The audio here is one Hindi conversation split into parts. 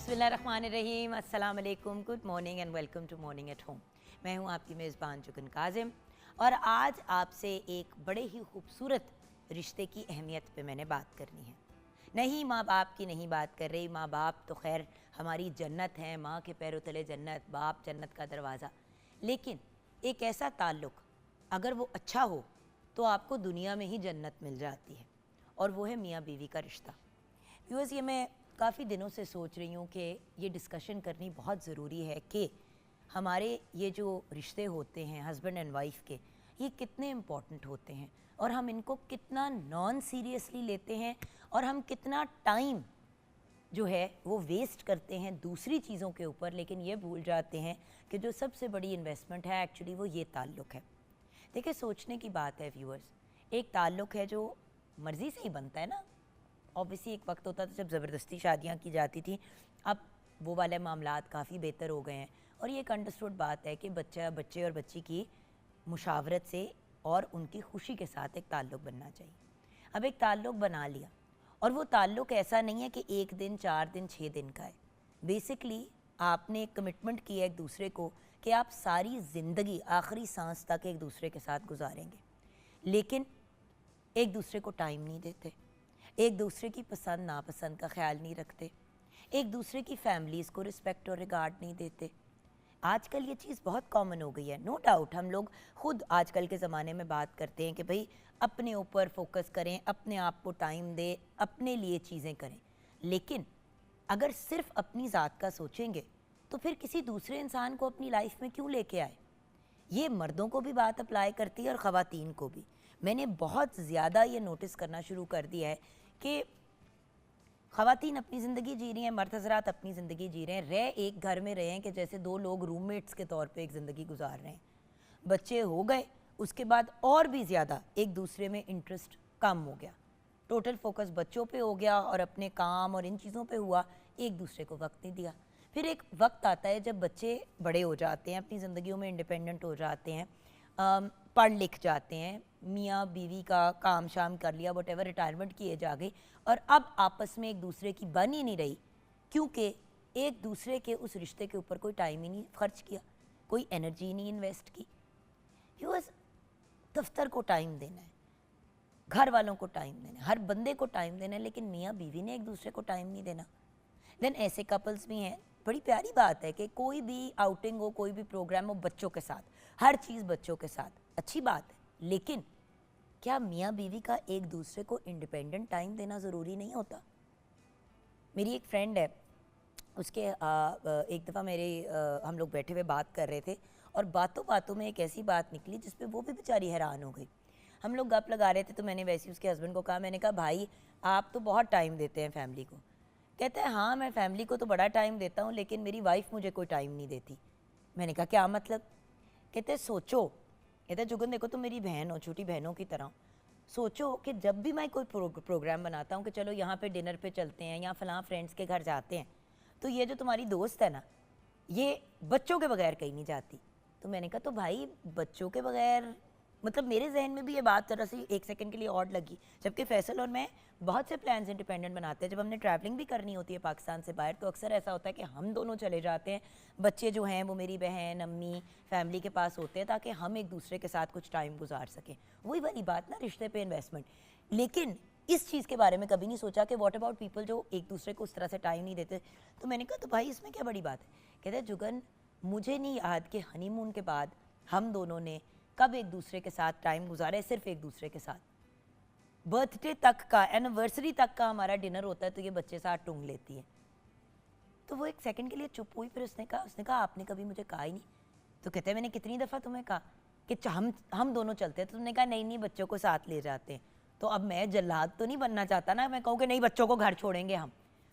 बिस्मिल्लाहिर्रहमानिर्रहीम, अस्सलाम वालेकुम, good morning and welcome to morning at home. मैं हूँ आपकी मेज़बान जुगन काजिम और आज आपसे एक बड़े ही खूबसूरत रिश्ते की अहमियत पे मैंने बात करनी है। नहीं माँ बाप की नहीं बात कर रही, माँ बाप तो खैर हमारी जन्नत है, माँ के पैरों तले जन्नत, बाप जन्नत का दरवाज़ा। लेकिन एक ऐसा ताल्लुक़ अगर वो अच्छा हो तो आपको दुनिया में ही जन्नत मिल जाती है, और वो है मियाँ बीवी का रिश्ता। व्यूअर्स, ये मैं काफ़ी दिनों से सोच रही हूँ कि ये डिस्कशन करनी बहुत ज़रूरी है कि हमारे ये जो रिश्ते होते हैं हस्बैंड एंड वाइफ के, ये कितने इम्पॉर्टेंट होते हैं और हम इनको कितना नॉन सीरियसली लेते हैं, और हम कितना टाइम जो है वो वेस्ट करते हैं दूसरी चीज़ों के ऊपर, लेकिन ये भूल जाते हैं कि जो सबसे बड़ी इन्वेस्टमेंट है एक्चुअली वो ये ताल्लुक़ है। देखिए, सोचने की बात है व्यूअर्स, एक ताल्लुक़ है जो मर्ज़ी से ही बनता है ना। ऑब्वियसली एक वक्त होता था जब ज़बरदस्ती शादियाँ की जाती थी, अब वो वाले मामलात काफ़ी बेहतर हो गए हैं, और ये एक अंडरस्टूड बात है कि बच्चे और बच्ची की मुशावरत से और उनकी खुशी के साथ एक ताल्लुक़ बनना चाहिए। अब एक ताल्लुक़ बना लिया, और वो ताल्लुक़ ऐसा नहीं है कि 1 दिन 4 दिन 6 दिन का है। बेसिकली आपने एक कमिटमेंट किया एक दूसरे को कि आप सारी ज़िंदगी आखिरी सांस तक एक दूसरे के साथ गुजारेंगे, लेकिन एक दूसरे को टाइम नहीं देते, एक दूसरे की पसंद नापसंद का ख्याल नहीं रखते, एक दूसरे की फैमिलीज़ को रिस्पेक्ट और रिगार्ड नहीं देते। आजकल ये चीज़ बहुत कॉमन हो गई है, नो डाउट। हम लोग खुद आजकल के ज़माने में बात करते हैं कि भाई अपने ऊपर फोकस करें, अपने आप को टाइम दें, अपने लिए चीज़ें करें, लेकिन अगर सिर्फ अपनी ज़ात का सोचेंगे तो फिर किसी दूसरे इंसान को अपनी लाइफ में क्यों लेके आए। ये मर्दों को भी बात अप्लाई करती है और ख़वातीन को भी। मैंने बहुत ज़्यादा ये नोटिस करना शुरू कर दिया है कि ख़वातीन अपनी ज़िंदगी जी रही हैं, मर्द हज़रात अपनी ज़िंदगी जी रहे हैं, एक घर में रहे हैं कि जैसे 2 लोग रूममेट्स के तौर पे एक ज़िंदगी गुजार रहे हैं। बच्चे हो गए, उसके बाद और भी ज़्यादा एक दूसरे में इंटरेस्ट कम हो गया, टोटल फोकस बच्चों पे हो गया और अपने काम और इन चीज़ों पे हुआ, एक दूसरे को वक्त नहीं दिया। फिर एक वक्त आता है जब बच्चे बड़े हो जाते हैं, अपनी ज़िंदगियों में इंडिपेंडेंट हो जाते हैं, पढ़ लिख जाते हैं, मियाँ बीवी का काम शाम कर लिया, वटेवर, रिटायरमेंट किए जा गई, और अब आपस में एक दूसरे की बन ही नहीं रही, क्योंकि एक दूसरे के उस रिश्ते के ऊपर कोई टाइम ही नहीं खर्च किया, कोई एनर्जी नहीं इन्वेस्ट की। व्यूअर्स, दफ्तर को टाइम देना है, घर वालों को टाइम देना है, हर बंदे को टाइम देना है, लेकिन मियाँ बीवी ने एक दूसरे को टाइम नहीं देना। देन ऐसे कपल्स भी हैं, बड़ी प्यारी बात है कि कोई भी आउटिंग हो, कोई भी प्रोग्राम हो, बच्चों के साथ, हर चीज़ बच्चों के साथ, अच्छी बात है, लेकिन क्या मियाँ बीवी का एक दूसरे को इंडिपेंडेंट टाइम देना ज़रूरी नहीं होता। मेरी एक फ्रेंड है, उसके एक दफ़ा हम लोग बैठे हुए बात कर रहे थे, और बातों बातों में एक ऐसी बात निकली जिस पे वो भी बेचारी हैरान हो गई। हम लोग गप लगा रहे थे, तो मैंने वैसे ही उसके हस्बैंड को कहा, मैंने कहा भाई आप तो बहुत टाइम देते हैं फैमिली को। कहता है हाँ, मैं फैमिली को तो बड़ा टाइम देता हूँ, लेकिन मेरी वाइफ मुझे कोई टाइम नहीं देती। मैंने कहा क्या मतलब। कहते सोचो, कहते जुगन देखो, तुम मेरी बहन हो, छोटी बहनों की तरह। सोचो कि जब भी मैं कोई प्रोग्राम बनाता हूँ कि चलो यहाँ पे डिनर पे चलते हैं या फलां फ्रेंड्स के घर जाते हैं, तो ये जो तुम्हारी दोस्त है ना, ये बच्चों के बगैर कहीं नहीं जाती। तो मैंने कहा तो भाई बच्चों के बगैर, मतलब मेरे जहन में भी ये बात जरा सी एक सेकंड के लिए ऑड लगी, जबकि फैसल और मैं बहुत से प्लान्स इंडिपेंडेंट बनाते हैं। जब हमने ट्रैवलिंग भी करनी होती है पाकिस्तान से बाहर, तो अक्सर ऐसा होता है कि हम दोनों चले जाते हैं, बच्चे जो हैं वो मेरी बहन, अम्मी, फैमिली के पास होते हैं, ताकि हम एक दूसरे के साथ कुछ टाइम गुजार सकें। वही वाली बात ना, रिश्ते पे इन्वेस्टमेंट। लेकिन इस चीज़ के बारे में कभी नहीं सोचा कि व्हाट अबाउट पीपल जो एक दूसरे को उस तरह से टाइम नहीं देते। तो मैंने कहा तो भाई इसमें क्या बड़ी बात है। कहते हैं जुगन, मुझे नहीं याद कि हनीमून के बाद हम दोनों ने कब एक दूसरे के साथ टाइम गुजारे, सिर्फ एक दूसरे के साथ। बर्थडे तक का, एनिवर्सरी तक का हमारा डिनर होता है तो ये बच्चे साथ टूंग लेती है। तो वो एक सेकंड के लिए चुप हुई, फिर उसने कहा आपने कभी मुझे कहा ही नहीं। तो कहते हैं मैंने कितनी दफ़ा तुम्हें कहा कि हम दोनों चलते हैं, तो तुमने कहा नहीं बच्चों को साथ ले जाते हैं। तो अब मैं जल्लाद तो नहीं बनना चाहता ना, मैं कहूँ कि नहीं बच्चों को घर छोड़ेंगे हम,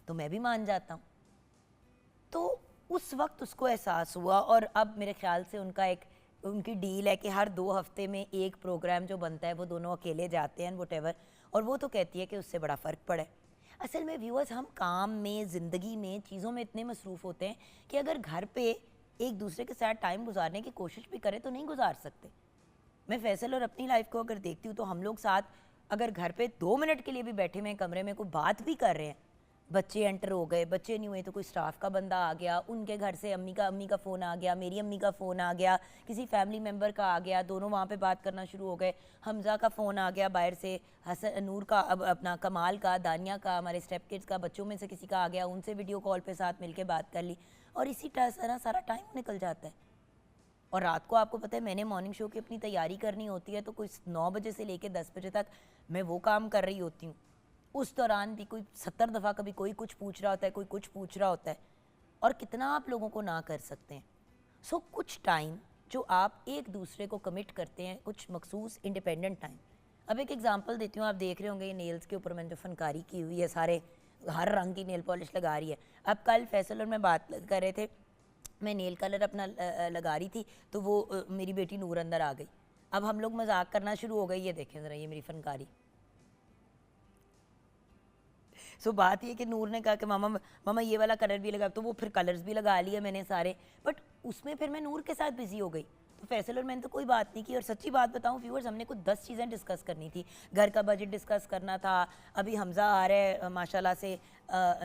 तो मैं भी मान जाता हूँ। तो उस वक्त उसको एहसास हुआ, और अब मेरे ख्याल से उनकी डील है कि हर 2 हफ्ते में एक प्रोग्राम जो बनता है वो दोनों अकेले जाते हैं वटेवर, और वो तो कहती है कि उससे बड़ा फ़र्क पड़ा है। असल में व्यूअर्स, हम काम में, ज़िंदगी में, चीज़ों में इतने मसरूफ़ होते हैं कि अगर घर पे एक दूसरे के साथ टाइम गुजारने की कोशिश भी करें तो नहीं गुजार सकते। मैं फैसल और अपनी लाइफ को अगर देखती हूँ तो हम लोग साथ अगर घर पे 2 मिनट के लिए भी बैठे हुए हैं कमरे में, कोई बात भी कर रहे हैं, बच्चे एंटर हो गए, बच्चे नहीं हुए तो कोई स्टाफ का बंदा आ गया, उनके घर से अम्मी का फ़ोन आ गया, मेरी अम्मी का फ़ोन आ गया, किसी फैमिली मेम्बर का आ गया, दोनों वहाँ पे बात करना शुरू हो गए। हमज़ा का फ़ोन आ गया बाहर से, हसन नूर का, अब अपना कमाल का, दानिया का, हमारे स्टेप किड्स का, बच्चों में से किसी का आ गया, उनसे वीडियो कॉल पे साथ मिल के बात कर ली, और इसी तरह सारा टाइम निकल जाता है। और रात को आपको पता है मैंने मॉर्निंग शो की अपनी तैयारी करनी होती है, तो कोई 9 बजे से लेकर 10 बजे तक मैं वो काम कर रही होती हूँ। उस दौरान भी कोई 70 दफ़ा कभी कोई कुछ पूछ रहा होता है, कोई कुछ पूछ रहा होता है, और कितना आप लोगों को ना कर सकते हैं। सो कुछ टाइम जो आप एक दूसरे को कमिट करते हैं, कुछ मखसूस इंडिपेंडेंट टाइम। अब एक एग्जांपल देती हूँ, आप देख रहे होंगे ये नेल्स के ऊपर मैंने जो फनकारी की हुई है, सारे हर रंग की नेल पॉलिश लगा रही है। अब कल फैसल और मैं बात कर रहे थे, मैं नेल कलर अपना लगा रही थी, तो वो मेरी बेटी नूर अंदर आ गई। अब हम लोग मजाक करना शुरू हो गई, ये देखें ज़रा ये मेरी फनकारी। सो बात ये कि नूर ने कहा कि मामा मामा ये वाला कलर भी लगा, तो वो फिर कलर्स भी लगा लिए मैंने सारे, बट उसमें फिर मैं नूर के साथ बिजी हो गई। तो फैसल और मैंने तो कोई बात नहीं की, और सच्ची बात बताऊं व्यूअर्स, हमने कुछ 10 चीज़ें डिस्कस करनी थी। घर का बजट डिस्कस करना था, अभी हमज़ा आ रहा है माशाल्लाह से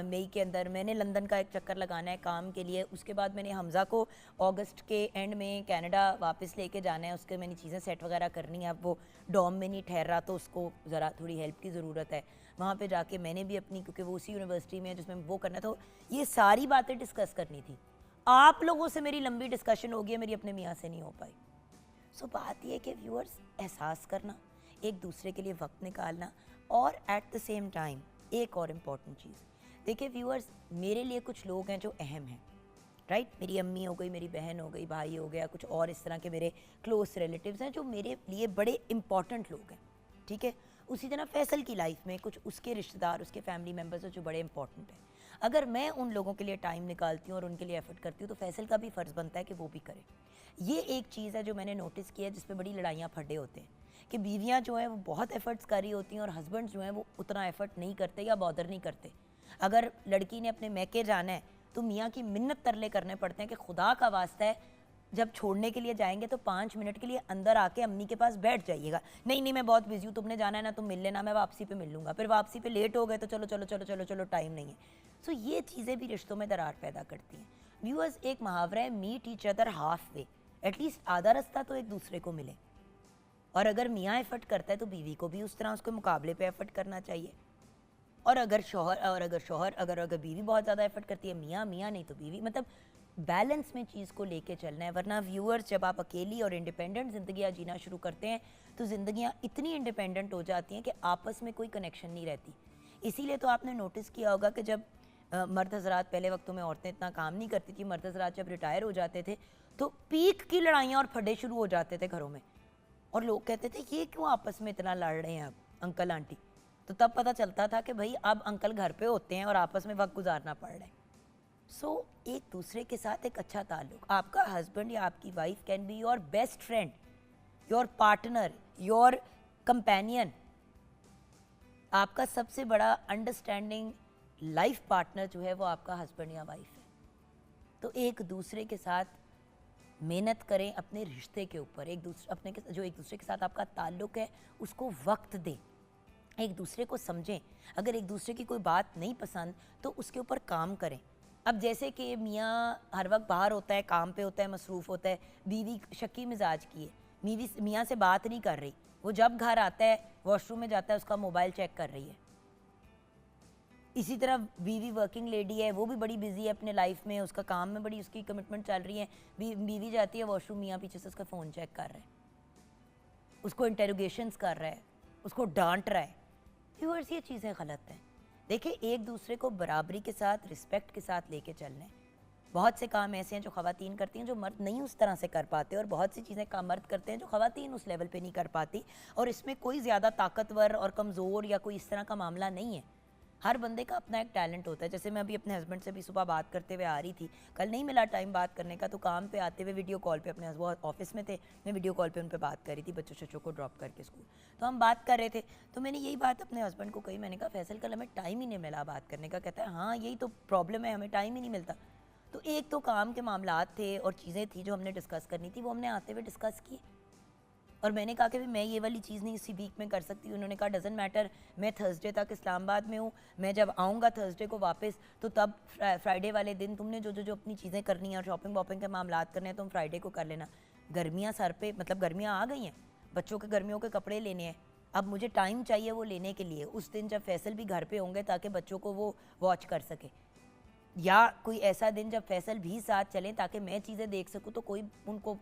मई के अंदर, मैंने लंदन का एक चक्कर लगाना है काम के लिए, उसके बाद मैंने हमज़ा को अगस्त के एंड में कनाडा वापस लेके जाना है, उसके मैंने चीज़ें सेट वगैरह करनी है। अब वो डॉम में नहीं ठहर रहा, तो उसको ज़रा थोड़ी हेल्प की ज़रूरत है। वहाँ पे जाके मैंने भी अपनी, क्योंकि वो उसी यूनिवर्सिटी में है जिसमें वो करना, तो ये सारी बातें डिस्कस करनी थी। आप लोगों से मेरी लंबी डिस्कशन होगी, मेरी अपने मियाँ से नहीं हो पाई। सो बात यह कि व्यूअर्स, एहसास करना, एक दूसरे के लिए वक्त निकालना, और एट द सेम टाइम एक और इम्पॉर्टेंट चीज़, देखिए व्यूअर्स, मेरे लिए कुछ लोग हैं जो अहम हैं, राइट? मेरी अम्मी हो गई, मेरी बहन हो गई, भाई हो गया, कुछ और इस तरह के मेरे क्लोज रिलेटिव्स हैं जो मेरे लिए बड़े इंपॉर्टेंट लोग हैं, ठीक है? उसी तरह फैसल की लाइफ में कुछ उसके रिश्तेदार, उसके फैमिली मेम्बर्स हैं जो बड़े इंपॉर्टेंट हैं। अगर मैं उन लोगों के लिए टाइम निकालती हूँ और उनके लिए एफर्ट करती हूँ, तो फैसल का भी फ़र्ज़ बनता है कि वो भी करे। ये एक चीज़ है जो मैंने नोटिस किया है, जिस पे बड़ी लड़ाइयाँ फड्डे होते हैं, कि बीवियाँ जो हैं वो बहुत एफर्ट्स कर रही होती हैं और हस्बैंड जो हैं वो उतना एफर्ट नहीं करते या बॉदर नहीं करते। अगर लड़की ने अपने मैके जाना है, तो मियाँ की मिन्नत तरले करने पड़ते हैं कि खुदा का वास्ता है, जब छोड़ने के लिए जाएंगे तो 5 मिनट के लिए अंदर आके अम्मी के पास बैठ जाइएगा। नहीं नहीं, मैं बहुत बिजी हूँ, तुमने जाना है ना, तुम मिल लेना, मैं वापसी पे मिल लूँगा। फिर वापसी पे लेट हो गए तो चलो चलो चलो चलो चलो, टाइम नहीं है। सो ये चीज़ें भी रिश्तों में दरार पैदा करती हैं। व्यूअर्स, एक मुहावरा है, meet each other half way, at least आधा रास्ता तो एक दूसरे को मिले। और अगर मियाँ एफर्ट करता है तो बीवी को भी उस तरह उसके मुकाबले पे एफर्ट करना चाहिए। और अगर शोहर अगर बीवी बहुत ज़्यादा एफर्ट करती है, मियाँ नहीं तो बीवी, मतलब बैलेंस में चीज़ को लेके चलना है। वरना व्यूअर्स, जब आप अकेली और इंडिपेंडेंट ज़िंदगियाँ जीना शुरू करते हैं, तो ज़िंदगियाँ इतनी इंडिपेंडेंट हो जाती हैं कि आपस में कोई कनेक्शन नहीं रहती। इसीलिए तो आपने नोटिस किया होगा कि जब मर्द हजरात, पहले वक्तों में औरतें इतना काम नहीं करती थी, मर्द हजरात जब रिटायर हो जाते थे, तो पीक की लड़ाइयाँ और फड्डे शुरू हो जाते थे घरों में, और लोग कहते थे ये क्यों आपस में इतना लड़ रहे हैं अब अंकल आंटी। तो तब पता चलता था कि भाई अब अंकल घर पे होते हैं और आपस में वक्त गुजारना पड़ रहा है। सो एक दूसरे के साथ एक अच्छा ताल्लुक, आपका हस्बैंड या आपकी wife can be your best friend, your partner, your companion, आपका सबसे बड़ा अंडरस्टैंडिंग लाइफ पार्टनर जो है वो आपका हस्बैंड या वाइफ है। तो एक दूसरे के साथ मेहनत करें अपने रिश्ते के ऊपर, एक दूसरे के साथ आपका ताल्लुक है उसको वक्त दें, एक दूसरे को समझें। अगर एक दूसरे की कोई बात नहीं पसंद तो उसके ऊपर काम करें। अब जैसे कि मियाँ हर वक्त बाहर होता है, काम पे होता है, मसरूफ़ होता है, बीवी शक्की मिजाज की है, मियाँ से बात नहीं कर रही, वो जब घर आता है वॉशरूम में जाता है उसका मोबाइल चेक कर रही है। इसी तरह बीवी वर्किंग लेडी है, वो भी बड़ी बिजी है अपने लाइफ में, उसका काम में बड़ी उसकी कमिटमेंट चल रही है, बीवी जाती है वॉशरूम, मियाँ पीछे से उसका फ़ोन चेक कर रहा है, उसको इंटेरोगेशंस कर रहा है, उसको डांट रहा है। व्यूअर्स, ये चीज़ें गलत हैं। देखिए, एक दूसरे को बराबरी के साथ, रिस्पेक्ट के साथ लेके चलना है। बहुत से काम ऐसे हैं जो ख़वातीन करती हैं जो मर्द नहीं उस तरह से कर पाते, और बहुत सी चीज़ें काम मर्द करते हैं जो ख़वातीन उस लेवल पे नहीं कर पाती, और इसमें कोई ज़्यादा ताकतवर और कमज़ोर या कोई इस तरह का मामला नहीं है। हर बंदे का अपना एक टैलेंट होता है। जैसे मैं अभी अपने हस्बैंड से भी सुबह बात करते हुए आ रही थी, कल नहीं मिला टाइम बात करने का, तो काम पे आते हुए वीडियो कॉल पे, अपने हस्बैंड ऑफिस में थे, मैं वीडियो कॉल पे उन पे बात कर रही थी बच्चों को ड्रॉप करके स्कूल, तो हम बात कर रहे थे। तो मैंने यही बात अपने हस्बैंड को कही, मैंने कहा फैसल कल हमें टाइम ही नहीं मिला बात करने का। कहता है हाँ यही तो प्रॉब्लम है, हमें टाइम ही नहीं मिलता। तो एक तो काम के मामलात थे और चीज़ें थी जो हमने डिस्कस करनी थी, वो हमने आते हुए डिस्कस की, और मैंने कहा कि भी मैं ये वाली चीज़ नहीं इसी वीक में कर सकती। उन्होंने कहा डजेंट मैटर, मैं थर्सडे तक इस्लामाबाद में हूँ, मैं जब आऊँगा थर्सडे को वापस तो तब फ्राइडे वाले दिन तुमने जो जो जो अपनी चीज़ें करनी है और शॉपिंग वॉपिंग के मामलात करने हैं तुम फ्राइडे को कर लेना। गर्मियाँ सर पे, मतलब गर्मियाँ आ गई हैं, बच्चों के गर्मियों के कपड़े लेने हैं, अब मुझे टाइम चाहिए वो लेने के लिए उस दिन जब फैसल भी घर पे होंगे ताकि बच्चों को वो वॉच कर सके, या कोई ऐसा दिन जब फैसल भी साथ चलें ताकि मैं चीज़ें देख सकूँ तो कोई उनको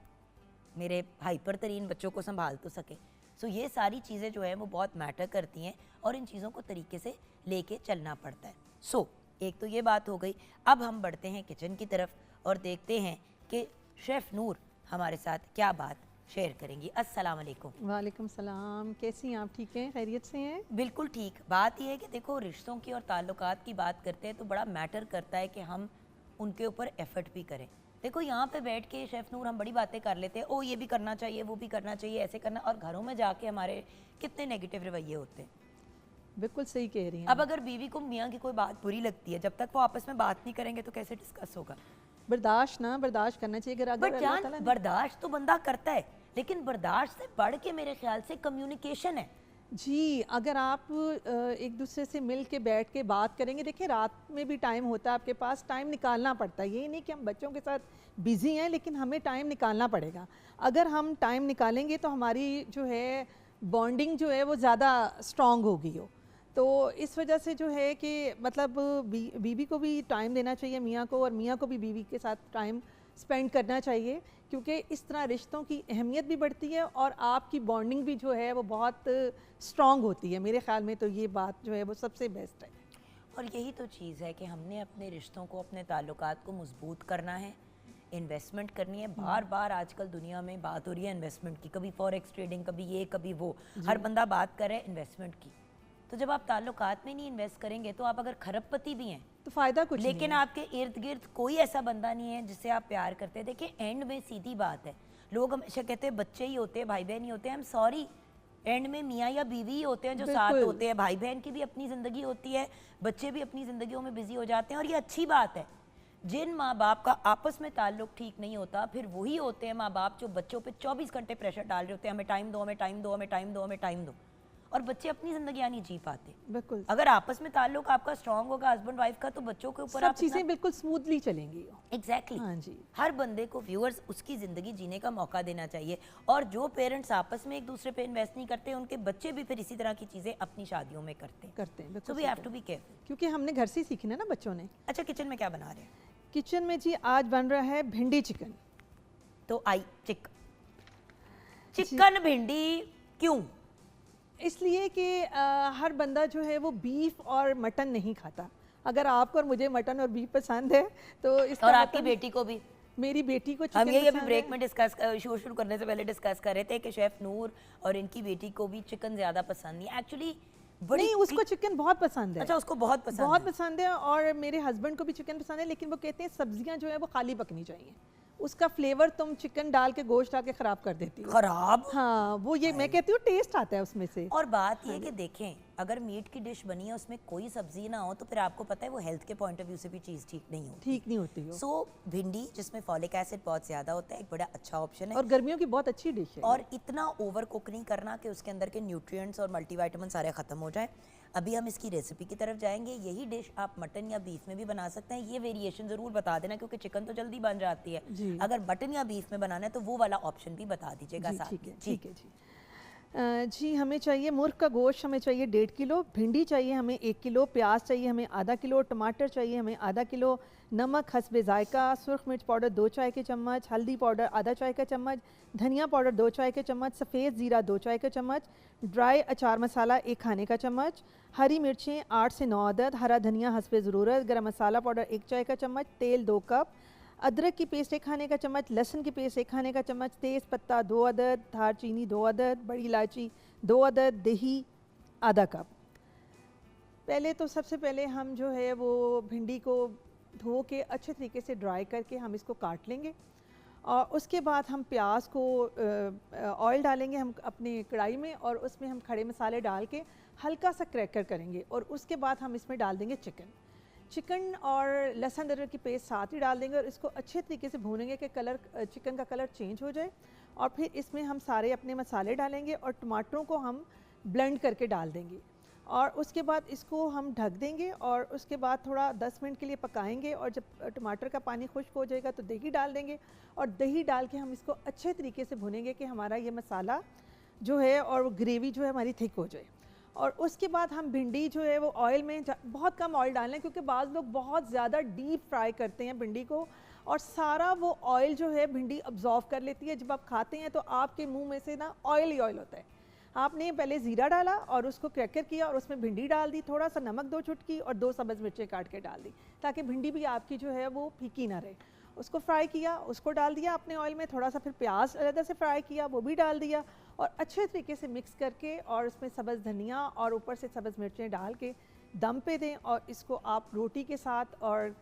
मेरे हाइपर तरीन बच्चों को संभाल तो सके। सो ये सारी चीज़ें जो है वो बहुत मैटर करती हैं और इन चीज़ों को तरीके से लेके चलना पड़ता है। सो एक तो ये बात हो गई। अब हम बढ़ते हैं किचन की तरफ और देखते हैं कि शेफ़ नूर हमारे साथ क्या बात शेयर करेंगी। अस्सलाम वालेकुम। वालेकुम सलाम, कैसी हैं आप? ठीक हैं, खैरियत से हैं? बिल्कुल ठीक। बात यह है कि देखो रिश्तों की और ताल्लुकात की बात करते हैं तो बड़ा मैटर करता है कि हम उनके ऊपर एफर्ट भी करें। देखो यहाँ पे बैठ के शेफ़ नूर हम बड़ी बातें कर लेते हैं, ओ ये भी करना चाहिए, वो भी करना चाहिए, ऐसे करना, और घरों में जाके हमारे कितने नेगेटिव रवैये होते हैं। बिल्कुल सही कह रही हैं। अब अगर बीवी को मियाँ की कोई बात बुरी लगती है, जब तक वो आपस में बात नहीं करेंगे तो कैसे डिस्कस होगा? बर्दाश्त करना चाहिए। अगर बट जान बर्दाश्त तो बंदा करता है, लेकिन बर्दाश्त से बढ़ के मेरे ख्याल से कम्युनिकेशन है। जी, अगर आप एक दूसरे से मिल के बैठ के बात करेंगे, देखिए रात में भी टाइम होता है आपके पास, टाइम निकालना पड़ता है। ये नहीं कि हम बच्चों के साथ बिजी हैं, लेकिन हमें टाइम निकालना पड़ेगा। अगर हम टाइम निकालेंगे तो हमारी जो है बॉन्डिंग जो है वो ज़्यादा स्ट्रॉन्ग होगी। तो इस वजह से जो है कि मतलब बीवी को भी टाइम देना चाहिए मियाँ को, और मियाँ को भी बीवी के साथ टाइम स्पेंड करना चाहिए, क्योंकि इस तरह रिश्तों की अहमियत भी बढ़ती है और आपकी बॉन्डिंग भी जो है वो बहुत स्ट्रॉन्ग होती है। मेरे ख्याल में तो ये बात जो है वो सबसे बेस्ट है। और यही तो चीज़ है कि हमने अपने रिश्तों को, अपने ताल्लुकात को मजबूत करना है, इन्वेस्टमेंट करनी है। बार बार आजकल दुनिया में बात हो रही है इन्वेस्टमेंट की, कभी फॉरेक्स ट्रेडिंग, कभी ये कभी वो, हर बंदा बात करे इन्वेस्टमेंट की। तो जब आप ताल्लुकात में नहीं इन्वेस्ट करेंगे तो आप अगर खरबपति भी हैं तो फ़ायदा कुछ लेकिन नहीं आपके इर्द गिर्द कोई ऐसा बंदा नहीं है जिससे आप प्यार करते हैं। देखिए एंड में सीधी बात है, लोग हमेशा कहते हैं बच्चे ही होते हैं, भाई बहन ही होते हैं। आई एम सॉरी, एंड में मियाँ या बीवी ही होते हैं जो साथ होते हैं। भाई बहन की भी अपनी ज़िंदगी होती है, बच्चे भी अपनी ज़िंदगियों में बिजी हो जाते हैं, और ये अच्छी बात है। जिन माँ बाप का आपस में ताल्लुक ठीक नहीं होता, फिर वही होते हैं माँ बाप जो बच्चों पे 24 घंटे प्रेशर डाल रहे होते हैं, हमें टाइम दो, हमें टाइम दो, हमें टाइम दो, हमें टाइम दो, और बच्चे अपनी जिंदगी नहीं जी पाते। बिल्कुल। अगर आपस में ताल्लुक आपका स्ट्रांग होगा हस्बैंड वाइफ का, तो बच्चों के ऊपर सब चीज़ें बिल्कुल स्मूथली चलेंगी। एग्जैक्टली। हाँ जी। हर बंदे को व्यूअर्स उसकी ज़िंदगी जीने का मौका देना चाहिए, और जो पेरेंट्स आपस में एक दूसरे पे इन्वेस्ट नहीं करते, उनके बच्चे भी फिर इसी तरह की चीज़ें अपनी शादियों में करते हैं। So we have to be careful, क्योंकि हमने घर से ही सीखी ना बच्चों ने। अच्छा, किचन में क्या बना रहे हैं? किचन में जी आज बन रहा है भिंडी चिकन। तो आई चिकन भिंडी क्यों? इसलिए कि हर बंदा जो है वो बीफ और मटन नहीं खाता। अगर आपको और मुझे मटन और बीफ पसंद है तो इस और आपकी बेटी को भी। मेरी बेटी को हम ये अभी ब्रेक में डिस्कस शो शुरू करने से पहले डिस्कस कर रहे थे कि शेफ नूर और इनकी बेटी को भी चिकन ज़्यादा पसंद नहीं एक्चुअली। नहीं, उसको चिकन बहुत पसंद है। अच्छा, उसको बहुत पसंद है। और मेरे हस्बैंड को भी चिकन पसंद है, लेकिन वो कहते हैं सब्जियां जो है वो खाली पकनी चाहिए। उसका फ्लेवर तुम चिकन डाल के गोश्त डाल के खराब कर देती हो। खराब? हाँ, वो ये मैं कहती हूँ टेस्ट आता है उसमें से। और बात ये कि देखें, अगर मीट की डिश बनी है उसमें कोई सब्जी ना हो तो फिर आपको पता है वो हेल्थ के पॉइंट ऑफ व्यू से भी चीज़ ठीक नहीं होती। सो भिंडी जिसमें फॉलिक एसिड बहुत ज़्यादा होता है, एक बड़ा अच्छा ऑप्शन है और गर्मियों की बहुत अच्छी डिश है। और इतना ओवर कुक नहीं करना कि उसके अंदर के न्यूट्रिएंट्स और मल्टीविटामिन सारे ख़त्म हो जाएं। अभी हम इसकी रेसिपी की तरफ जाएंगे। यही डिश आप मटन या बीफ में भी बना सकते हैं। ये वेरिएशन ज़रूर बता देना, क्योंकि चिकन तो जल्दी बन जाती है। अगर मटन या बीफ में बनाना है तो वो वाला ऑप्शन भी बता दीजिएगा साथ में। ठीक है जी। हमें चाहिए मुर्ग का गोश्त, हमें चाहिए 1.5 किलो, भिंडी चाहिए हमें 1 किलो, प्याज चाहिए हमें आधा किलो, टमाटर चाहिए हमें आधा किलो, नमक हस्बे जायका, सुरख मिर्च पाउडर 2 चाय के चम्मच, हल्दी पाउडर आधा चाय का चम्मच, धनिया पाउडर 2 चाय के चम्मच, सफ़ेद ज़ीरा 2 चाय के चम्मच, ड्राई अचार मसाला 1 खाने का चम्मच, हरी मिर्चें 8 से 9 अदद, हरा धनिया हस्बे ज़रूरत, गरम मसाला पाउडर 1 चाय का चम्मच, तेल 2 कप, अदरक की पेस्ट 1 खाने का चम्मच, लहसुन की पेस्ट 1 खाने का चम्मच, तेज़ पत्ता 2 अदद, दार चीनी 2 अदद, बड़ी इलायची 2 अदद, दही आधा कप। पहले तो सबसे पहले हम जो है वो भिंडी को धो के अच्छे तरीके से ड्राई करके हम इसको काट लेंगे, और उसके बाद हम प्याज को ऑयल डालेंगे हम अपनी कढ़ाई में, और उसमें हम खड़े मसाले डाल के हल्का सा क्रैकर करेंगे, और उसके बाद हम इसमें डाल देंगे चिकन और लहसुन अदरक की पेस्ट साथ ही डाल देंगे, और इसको अच्छे तरीके से भूनेंगे कि चिकन का कलर चेंज हो जाए, और फिर इसमें हम सारे अपने मसाले डालेंगे और टमाटरों को हम ब्लेंड करके डाल देंगे और उसके बाद इसको हम ढक देंगे और उसके बाद थोड़ा 10 मिनट के लिए पकाएंगे और जब टमाटर का पानी खुश्क हो जाएगा तो दही डाल देंगे और दही डाल के हम इसको अच्छे तरीके से भुनेंगे कि हमारा ये मसाला जो है और वो ग्रेवी जो है हमारी थिक हो जाए। और उसके बाद हम भिंडी जो है वो ऑयल में बहुत कम ऑयल डालें क्योंकि बाज़ लोग बहुत ज़्यादा डीप फ्राई करते हैं भिंडी को और सारा वो ऑयल जो है भिंडी अब्जॉर्व कर लेती है। जब आप खाते हैं तो आपके मुंह में से ना ऑयल ही ऑयल होता है। आपने पहले ज़ीरा डाला और उसको क्रैकर किया और उसमें भिंडी डाल दी, थोड़ा सा नमक 2 चुटकी और 2 सब्ज़ मिर्चें काट के डाल दी ताकि भिंडी भी आपकी जो है वो फीकी ना रहे। उसको फ्राई किया, उसको डाल दिया अपने ऑयल में, थोड़ा सा फिर प्याज अलग से फ्राई किया वो भी डाल दिया और अच्छे तरीके से मिक्स करके और उसमें सब्ज़ धनिया और ऊपर से सब्ज़ मिर्चें डाल के दम पे दें और इसको आप रोटी के साथ और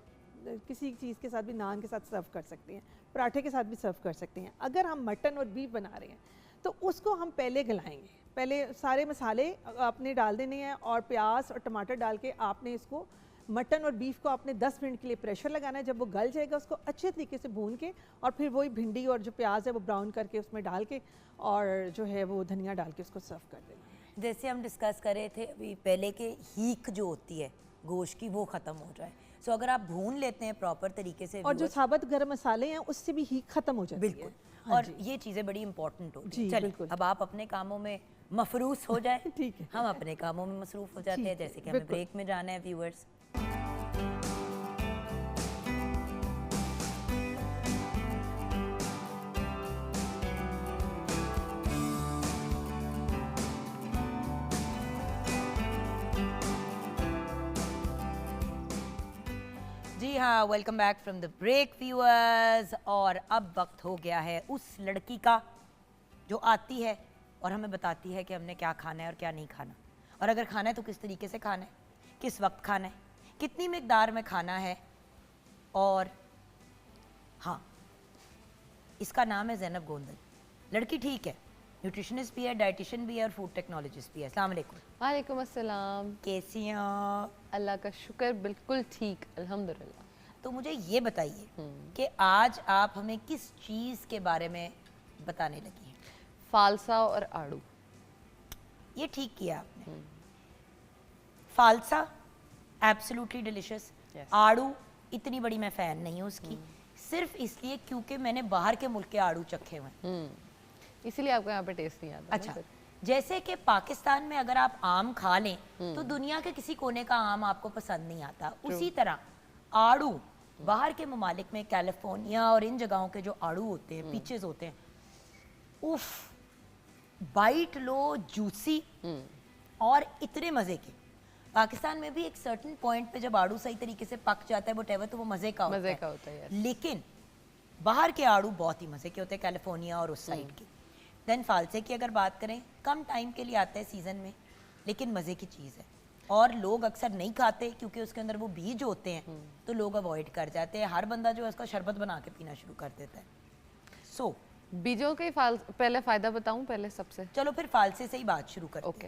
किसी चीज़ के साथ भी, नान के साथ सर्व कर सकते हैं, पराठे के साथ भी सर्व कर सकते हैं। अगर हम मटन और बीफ बना रहे हैं तो उसको हम पहले गलाएंगे, पहले सारे मसाले आपने डाल देने हैं और प्याज और टमाटर डाल के आपने इसको मटन और बीफ को आपने 10 मिनट के लिए प्रेशर लगाना है। जब वो गल जाएगा उसको अच्छे तरीके से भून के और फिर वही भिंडी और जो प्याज है वो ब्राउन करके उसमें डाल के और जो है वो धनिया डाल के उसको सर्व कर देना। जैसे हम डिस्कस कर रहे थे अभी पहले के हीक जो होती है गोश्त की वो ख़त्म हो जाए, सो अगर आप भून लेते हैं प्रॉपर तरीके से और जो साबुत गरम मसाले हैं उससे भी हीक ख़त्म हो जाती है। बिल्कुल। और ये चीज़ें बड़ी इंपॉर्टेंट होती हैं। बिल्कुल। अब आप अपने कामों में मफरूस हो जाए ठीक है, हम अपने कामों में मसरूफ़ हो जाते हैं, जैसे कि हमें ब्रेक में जाना है व्यूअर्स। जी हाँ, welcome back from the break viewers. और अब वक्त हो गया है उस लड़की का जो आती है और हमें बताती है कि हमने क्या खाना है और क्या नहीं खाना, और अगर खाना है तो किस तरीके से खाना है, किस वक्त खाना है, कितनी मिकदार में खाना है। और हाँ, इसका नाम है ज़ैनब गोंदल। लड़की ठीक है, न्यूट्रिशनिस्ट भी है, डाइटिशियन भी है और फूड टेक्नोलॉजिस्ट भी है। अस्सलाम वालेकुम। वालेकुम अस्सलाम। कैसी हैं आप? अल्लाह का शुक्र, बिल्कुल ठीक, अल्हम्दुलिल्लाह। तो मुझे ये बताइए कि आज आप हमें किस चीज़ के बारे में बताने लगी हैं? फालसा और आड़ू। ये ठीक किया आपने। फालसा एब्सोल्युटली डिलिशियस। आड़ू इतनी बड़ी मैं फ़ैन नहीं हूँ उसकी, सिर्फ इसलिए क्योंकि मैंने बाहर के मुल्क के आड़ू चखे हुए हैं, इसीलिए आपको यहाँ पे टेस्ट नहीं आता। अच्छा, जैसे कि पाकिस्तान में अगर आप आम खा लें तो दुनिया के किसी कोने का आम आपको पसंद नहीं आता, उसी तरह आड़ू बाहर के ममालिक में, कैलिफोर्निया और इन जगहों के जो आड़ू होते हैं, पीचेस होते हैं, उफ, बाइट लो, जूसी और इतने मज़े के। पाकिस्तान में भी एक सर्टेन पॉइंट पे जब आड़ू सही तरीके से पक जाता है वो तो वो मज़े का होता है, लेकिन बाहर के आड़ू बहुत ही मज़े के होते हैं, कैलिफोर्निया और उस साइड के। देन फालसे की अगर बात करें, कम टाइम के लिए आता है सीज़न में, लेकिन मज़े की चीज़ है और लोग अक्सर नहीं खाते क्योंकि उसके अंदर वो बीज होते हैं, तो लोग अवॉइड कर जाते हैं। हर बंदा जो है उसका शरबत बना के पीना शुरू कर देता है। सो बीजों के पहले फ़ायदा बताऊँ पहले सबसे? चलो फिर फालसे से ही बात शुरू करते हैं। ओके।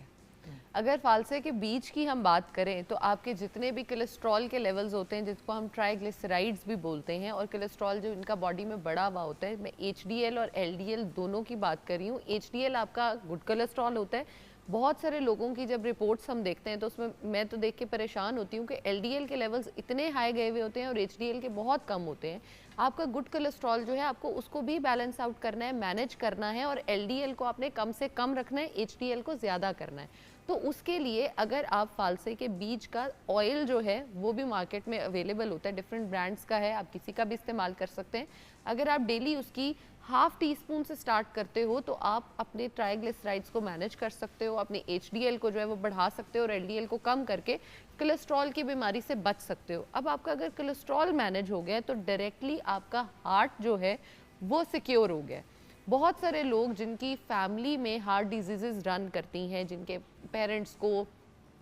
अगर फालसे के बीज की हम बात करें तो आपके जितने भी कोलेस्ट्रॉल के लेवल्स होते हैं, जिसको हम ट्राइग्लिसराइड्स भी बोलते हैं, और कोलेस्ट्रॉल जो इनका बॉडी में बढ़ा हुआ होता है, मैं एचडीएल और एलडीएल दोनों की बात कर रही हूँ। एचडीएल आपका गुड कोलेस्ट्रॉल होता है। बहुत सारे लोगों की जब रिपोर्ट्स हम देखते हैं तो उसमें मैं तो देख के परेशान होती हूँ कि एलडीएल के लेवल्स इतने हाई गए हुए होते हैं और एचडीएल के बहुत कम होते हैं। आपका गुड कोलेस्ट्रॉल जो है आपको उसको भी बैलेंस आउट करना है, मैनेज करना है, और एलडीएल को आपने कम से कम रखना है, एचडीएल को ज़्यादा करना है। तो उसके लिए अगर आप फालसे के बीज का ऑयल जो है वो भी मार्केट में अवेलेबल होता है, डिफरेंट ब्रांड्स का है, आप किसी का भी इस्तेमाल कर सकते हैं। अगर आप डेली उसकी ½ टीस्पून से स्टार्ट करते हो तो आप अपने ट्राइग्लिसराइड्स को मैनेज कर सकते हो, अपने एचडीएल को जो है वो बढ़ा सकते हो और एलडीएल को कम करके कोलेस्ट्रॉल की बीमारी से बच सकते हो। अब आपका अगर कोलेस्ट्रॉल मैनेज हो गया तो डायरेक्टली आपका हार्ट जो है वो सिक्योर हो गया। बहुत सारे लोग जिनकी फैमिली में हार्ट डिजीज़ रन करती हैं, जिनके पेरेंट्स को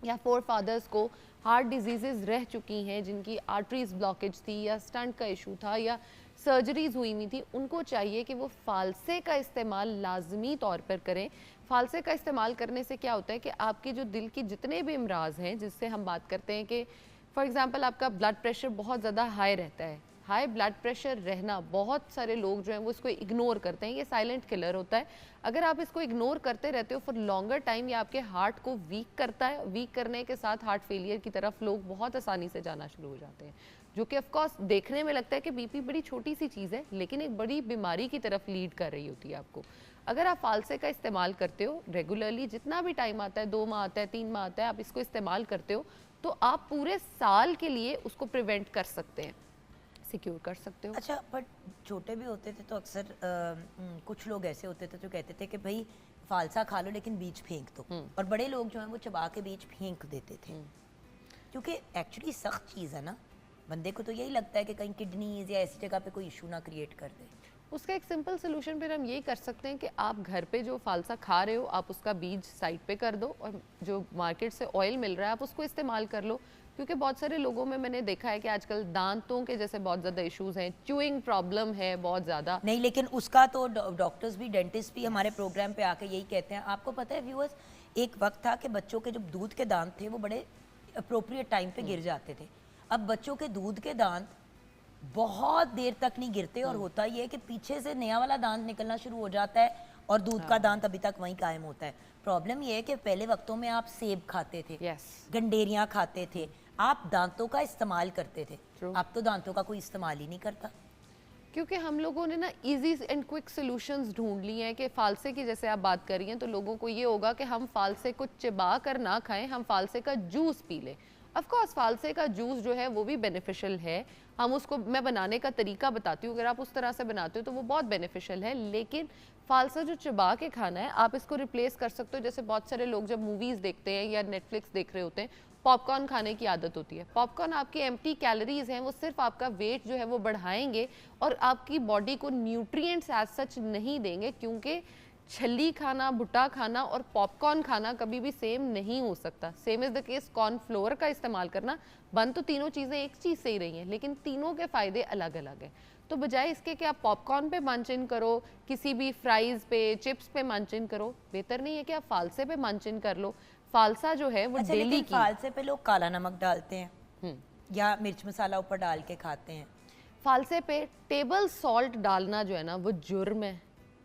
या फोर फादर्स को हार्ट डिजीज़ रह चुकी हैं, जिनकी आर्टरीज ब्लॉकेज थी या स्टंट का इशू था या सर्जरीज हुई थी, उनको चाहिए कि वो फालसे का इस्तेमाल लाजमी तौर पर करें। फालसे का इस्तेमाल करने से क्या होता है कि आपके जो दिल की जितने भी अमराज हैं, जिससे हम बात करते हैं कि फॉर एग्ज़ाम्पल आपका ब्लड प्रेशर बहुत ज़्यादा हाई रहता है, हाई ब्लड प्रेशर रहना, बहुत सारे लोग जो हैं वो इसको इग्नोर करते हैं, ये साइलेंट किलर होता है। अगर आप इसको इग्नोर करते रहते हो फॉर लॉन्गर टाइम, ये आपके हार्ट को वीक करता है। वीक करने के साथ हार्ट फेलियर की तरफ लोग बहुत आसानी से जाना शुरू हो जाते हैं, जो कि ऑफकोर्स देखने में लगता है कि बीपी बड़ी छोटी सी चीज़ है, लेकिन एक बड़ी बीमारी की तरफ लीड कर रही होती है आपको। अगर आप फालसे का इस्तेमाल करते हो रेगुलरली, जितना भी टाइम आता है, 2 माह आता है, 3 माह आता है, आप इसको इस्तेमाल करते हो, तो आप पूरे साल के लिए उसको प्रिवेंट कर सकते हैं, सिक्योर कर सकते हो। अच्छा, बट छोटे भी होते थे तो अक्सर कुछ लोग ऐसे होते थे जो कहते थे कि भाई फालसा खा लो लेकिन बीज फेंक दो, और बड़े लोग जो हैं वो चबा के बीज फेंक देते थे, क्योंकि एक्चुअली सख्त चीज़ है ना, बंदे को तो यही लगता है कि कहीं किडनीज या ऐसी जगह पे कोई इशू ना क्रिएट कर दे। उसका एक सिंपल सोल्यूशन फिर हम यही कर सकते हैं कि आप घर पे जो फालसा खा रहे हो, आप उसका बीज साइड पे कर दो, और जो मार्केट से ऑयल मिल रहा है आप उसको इस्तेमाल कर लो। क्योंकि बहुत सारे लोगों में मैंने देखा है कि आजकल दांतों के जैसे बहुत ज़्यादा इश्यूज हैं, च्यूइंग प्रॉब्लम है बहुत ज़्यादा। नहीं, लेकिन उसका तो डॉक्टर्स भी, डेंटिस्ट भी हमारे प्रोग्राम पे आके यही कहते हैं। आपको पता है व्यूअर्स, एक वक्त था कि बच्चों के जो दूध के दांत थे वो बड़े अप्रोप्रिएट टाइम पे गिर जाते थे। अब बच्चों के दूध के दांत बहुत देर तक नहीं गिरते, और होता ये है कि पीछे से नया वाला दांत निकलना शुरू हो जाता है और दूध का दांत अभी तक वहीं कायम होता है। प्रॉब्लम ये है कि पहले वक्तों में आप सेब खाते थे, गंडेरियां खाते थे, आप दांतों का इस्तेमाल करते थे। अब तो दांतों का कोई इस्तेमाल ही नहीं करता, क्योंकि हम लोगों ने ना इजी एंड क्विक सॉल्यूशंस ढूंढ लिए हैं। कि फालसे की जैसे आप बात कर रही हैं, तो लोगों को ये होगा कि हम फालसे को चिबा कर ना खाएं, हम फालसे का जूस पी लें। ऑफ कोर्स फालसे का जूस जो है वो भी बेनिफिशियल है, हम उसको, मैं बनाने का तरीका बताती हूँ, अगर आप उस तरह से बनाते हो तो वो बहुत बेनिफिशियल है। लेकिन फालसा जो चिबा के खाना है, आप इसको रिप्लेस कर सकते हो। जैसे बहुत सारे लोग जब मूवीज़ देखते हैं या नेटफ्लिक्स देख रहे होते हैं, पॉपकॉर्न खाने की आदत होती है। पॉपकॉर्न आपकी एम्प्टी कैलोरीज हैं, वो सिर्फ आपका वेट जो है वो बढ़ाएंगे और आपकी बॉडी को न्यूट्रिएंट्स एज सच नहीं देंगे, क्योंकि छली खाना, भुट्टा खाना और पॉपकॉर्न खाना कभी भी सेम नहीं हो सकता। Same is the case cornflour का इस्तेमाल करना, बन तो तीनों चीज़ें एक चीज़ से ही रही हैं, लेकिन तीनों के फ़ायदे अलग अलग हैं। तो बजाय इसके कि आप पॉपकॉर्न पे मंचिन करो, किसी भी फ्राइज़ पे, चिप्स पे मंचिन करो, बेहतर नहीं है कि आप फालसे पे मंचिन कर लो। फालसा जो है वो अच्छा, डेली की। फालसे पे लोग काला नमक डालते हैं या मिर्च मसाला ऊपर डाल के खाते हैं। फालसे पे टेबल सॉल्ट डालना जो है ना वो जुर्म है।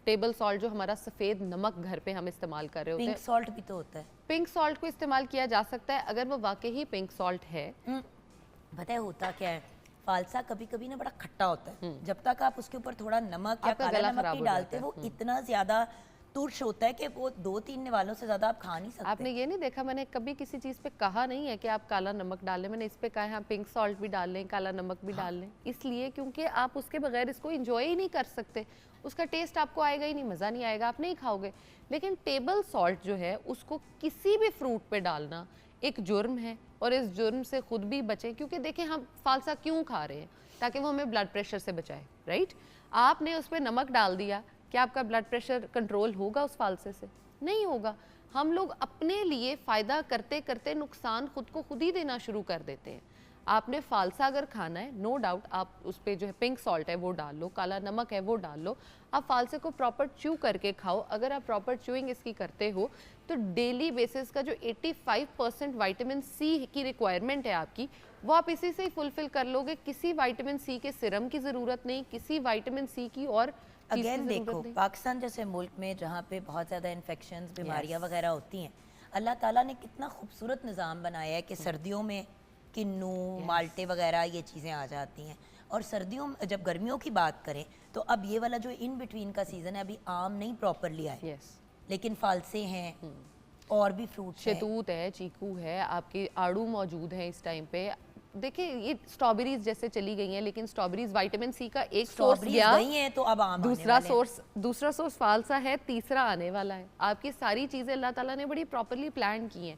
टेबल सॉल्ट जो हमारा सफ़ेद नमक घर पे हम इस्तेमाल कर रहे होते हैं, पिंक सॉल्ट भी तो होता है। पिंक सॉल्ट को इस्तेमाल किया जा सकता है अगर वो वाकई ही पिंक सॉल्ट है। पता है होता क्या है, फालसा कभी कभी ना बड़ा खट्टा होता है, जब तक आप उसके ऊपर थोड़ा नमक या काला नमक नहीं डालते, वो इतना ज्यादा तुर्श होता है कि वो 2-3 निवालों से ज्यादा आप खा नहीं सकते। आपने ये नहीं देखा, मैंने कभी किसी चीज़ पे कहा नहीं है कि आप काला नमक डाल लें, मैंने इस पे कहा है पिंक सॉल्ट भी डाल लें, काला नमक भी डाल लें, इसलिए क्योंकि आप उसके बगैर इसको इंजॉय ही नहीं कर सकते, उसका टेस्ट आपको आएगा ही नहीं, मज़ा नहीं आएगा, आप नहीं खाओगे। लेकिन टेबल सॉल्ट जो है उसको किसी भी फ्रूट पे डालना एक जुर्म है, और इस जुर्म से खुद भी बचें। क्योंकि देखिए हम फालसा क्यों खा रहे हैं, ताकि वो हमें ब्लड प्रेशर से बचाए, राइट। आपने उस पर नमक डाल दिया, क्या आपका ब्लड प्रेशर कंट्रोल होगा उस फालसे से? नहीं होगा। हम लोग अपने लिए फ़ायदा करते करते नुकसान खुद को खुद ही देना शुरू कर देते हैं। आपने फालसा अगर खाना है, नो डाउट आप उस पर जो है पिंक सॉल्ट है वो डाल लो, काला नमक है वो डाल लो, आप फालसे को प्रॉपर च्यू करके खाओ। अगर आप प्रॉपर च्यूइंग इसकी करते हो तो डेली बेसिस का जो 85% विटामिन सी की रिक्वायरमेंट है आपकी, वो आप इसी से ही फुलफिल कर लोगे। किसी विटामिन सी के सिरम की ज़रूरत नहीं, किसी विटामिन सी की और अगेन देखो, पाकिस्तान जैसे मुल्क में जहाँ पे बहुत ज़्यादा इन्फेक्शंस, बीमारियाँ वगैरह होती हैं, अल्लाह ताला ने कितना खूबसूरत निज़ाम बनाया है कि सर्दियों में किन्नू, माल्टे वगैरह ये चीज़ें आ जाती हैं, और सर्दियों में, जब गर्मियों की बात करें तो अब ये वाला जो इन बिटवीन का सीज़न है, अभी आम नहीं प्रॉपरली आए, लेकिन फालसे हैं और भी फ्रूट, शहतूत है, चीकू है, आपके आड़ू मौजूद हैं इस टाइम पे। देखिए ये स्ट्रॉबेरीज जैसे चली गई हैं, लेकिन स्ट्रॉबेरीज विटामिन सी का एक सोर्स गया, गई हैं तो अब आम दूसरा सोर्स फालसा है, तीसरा आने वाला है। आपकी सारी चीज़ें अल्लाह ताला ने बड़ी प्रॉपरली प्लान की हैं।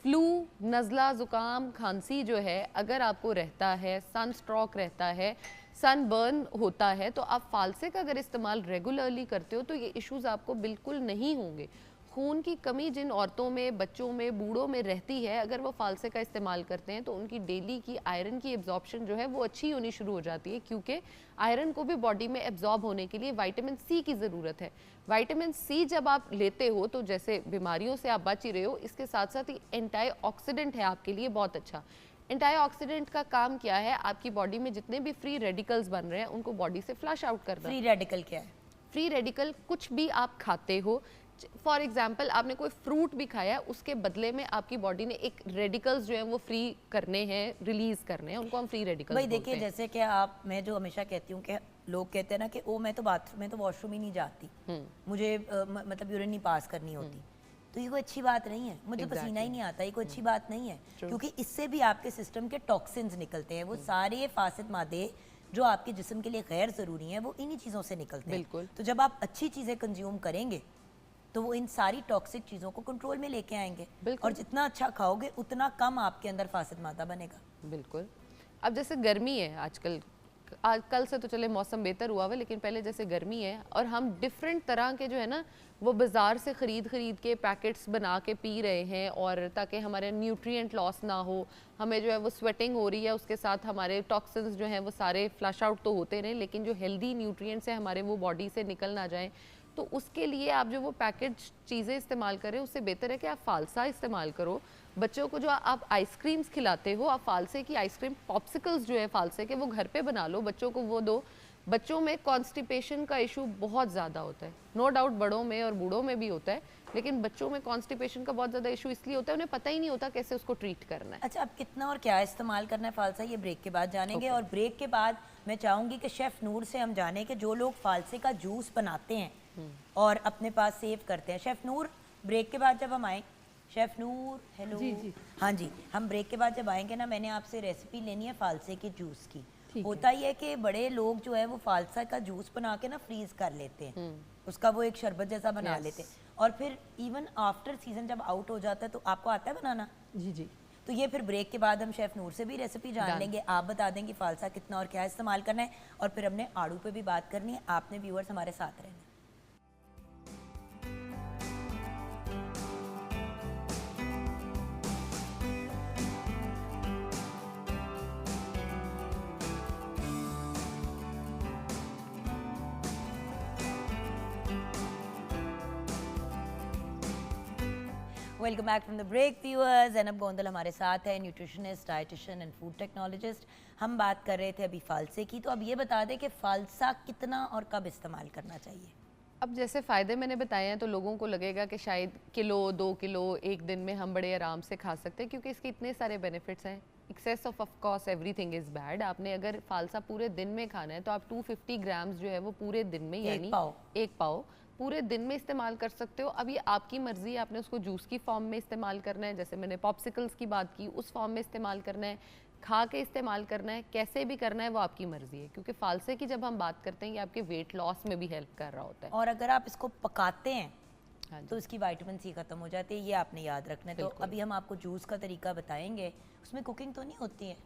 फ्लू, नज़ला, ज़ुकाम, खांसी जो है अगर आपको रहता है, सन स्ट्रोक रहता है, सनबर्न होता है, तो आप फालसे का अगर इस्तेमाल रेगुलरली करते हो तो ये इश्यूज़ आपको बिल्कुल नहीं होंगे। खून की कमी जिन औरतों में, बच्चों में, बूढ़ों में रहती है, अगर वो फालसे का इस्तेमाल करते हैं तो उनकी डेली की आयरन की एब्जॉर्प्शन जो है वो अच्छी होनी शुरू हो जाती है, क्योंकि आयरन को भी बॉडी में एब्जॉर्ब होने के लिए विटामिन सी की ज़रूरत है। विटामिन सी जब आप लेते हो तो जैसे बीमारियों से आप बच ही रहे हो, इसके साथ साथ ही एंटी ऑक्सीडेंट है आपके लिए बहुत अच्छा। एंटीऑक्सीडेंट का काम क्या है, आपकी बॉडी में जितने भी फ्री रेडिकल्स बन रहे हैं उनको बॉडी से फ्लश आउट करना। फ्री रेडिकल क्या है? फ्री रेडिकल कुछ भी आप खाते हो, फॉर एग्जाम्पल आपने कोई फ्रूट भी खाया, उसके बदले में आपकी बॉडी ने एक रेडिकल्स जो है वो फ्री करने हैं, रिलीज करने हैं, उनको हम फ्री रेडिकल्स भाई बोलते देखिए, हैं। जैसे कि आप, मैं जो हमेशा कहती हूँ कि लोग कहते हैं ना कि ओ मैं तो बाथरूम में तो वॉशरूम ही नहीं जाती, मुझे मतलब यूरिन नहीं पास करनी होती, तो ये कोई अच्छी बात नहीं है। मुझे पसीना ही नहीं आता, ये कोई अच्छी बात नहीं है, क्योंकि इससे भी आपके सिस्टम के टॉक्सिन्स निकलते हैं। वो सारे फासिद मादे जो आपके जिस्म के लिए गैर ज़रूरी हैं वो इन्हीं चीज़ों से निकलते हैं। बिल्कुल। तो जब आप अच्छी चीज़ें कंज्यूम करेंगे तो वो इन सारी टॉक्सिक चीज़ों को कंट्रोल में लेके आएंगे, और जितना अच्छा खाओगे उतना कम आपके अंदर फासिद मादा बनेगा। बिल्कुल। अब जैसे गर्मी है आजकल, कल से तो चले मौसम बेहतर हुआ है, लेकिन पहले जैसे गर्मी है और हम डिफरेंट तरह के जो है ना वो बाज़ार से ख़रीद के पैकेट्स बना के पी रहे हैं, और ताकि हमारे न्यूट्रिएंट लॉस ना हो, हमें जो है वो स्वेटिंग हो रही है, उसके साथ हमारे टॉक्सिन्स जो हैं वो सारे फ्लश आउट तो होते रहें, लेकिन जो हेल्दी न्यूट्रिएंट्स हैं हमारे वो बॉडी से निकल ना जाएं। तो उसके लिए आप जो वो पैकेज चीज़ें इस्तेमाल करें, उससे बेहतर है कि आप फालसा इस्तेमाल करो। बच्चों को जो आप आइसक्रीम्स खिलाते हो, आप फालसे की आइसक्रीम, पॉप्सिकल्स जो है फालसे के, वो घर पे बना लो, बच्चों को वो दो। बच्चों में कॉन्स्टिपेशन का इशू बहुत ज़्यादा होता है, नो डाउट बड़ों में और बूढ़ों में भी होता है, लेकिन बच्चों में कॉन्स्टिपेशन का बहुत ज़्यादा इशू इसलिए होता है उन्हें पता ही नहीं होता कैसे उसको ट्रीट करना है। अच्छा, अब कितना और क्या इस्तेमाल करना है फालसा, ये ब्रेक के बाद जानेंगे। और ब्रेक के बाद मैं चाहूँगी कि शेफ़ नूर से हम जानें कि जो लोग फालसे का जूस बनाते हैं और अपने पास सेव करते हैं। शेफ़ नूर, ब्रेक के बाद जब हम आए, शेफ़ नूर हेलो। जी। हाँ जी, हम ब्रेक के बाद जब आएंगे ना, मैंने आपसे रेसिपी लेनी है फालसे के जूस की। ठीक होता ही है कि बड़े लोग जो है वो फालसा का जूस बना के ना फ्रीज कर लेते हैं, उसका वो एक शरबत जैसा बना लेते हैं, और फिर इवन आफ्टर सीजन जब आउट हो जाता है, तो आपको आता है बनाना? जी। तो ये फिर ब्रेक के बाद हम शेफ़ नूर से भी रेसिपी जान लेंगे। आप बता देंगे फालसा कितना और क्या इस्तेमाल करना है, और फिर हमने आड़ू पे भी बात करनी है। आपने व्यूअर्स हमारे साथ रहना है। Welcome back from the break viewers. Zainab Gondal हमारे साथ है, nutritionist, dietitian and food technologist. हम बात कर रहे थे अभी फालसे की, तो अब ये बता दें कि फालसा कितना और कब इस्तेमाल करना चाहिए? अब जैसे फ़ायदे मैंने बताए हैं, तो लोगों को लगेगा कि शायद किलो 2 किलो एक दिन में हम बड़े आराम से खा सकते हैं, क्योंकि इसके इतने सारे बेनिफिट्स हैं। Excess of course everything is bad. आपने अगर फालसा पूरे दिन में खाना है तो आप 250 ग्राम्स जो है वो पूरे दिन में, यानी एक पाव पूरे दिन में इस्तेमाल कर सकते हो। अब ये आपकी मर्ज़ी है, आपने उसको जूस की फॉर्म में इस्तेमाल करना है, जैसे मैंने पॉप्सिकल्स की बात की, उस फॉर्म में इस्तेमाल करना है, खा के इस्तेमाल करना है, कैसे भी करना है वो आपकी मर्ज़ी है। क्योंकि फालसे की जब हम बात करते हैं, ये आपके वेट लॉस में भी हेल्प कर रहा होता है। और अगर आप इसको पकाते हैं हाँ जी। तो इसकी विटामिन सी ख़त्म हो जाती है, ये आपने याद रखना है। तो अभी हम आपको जूस का तरीका बताएंगे। उसमें कुकिंग तो नहीं होती है?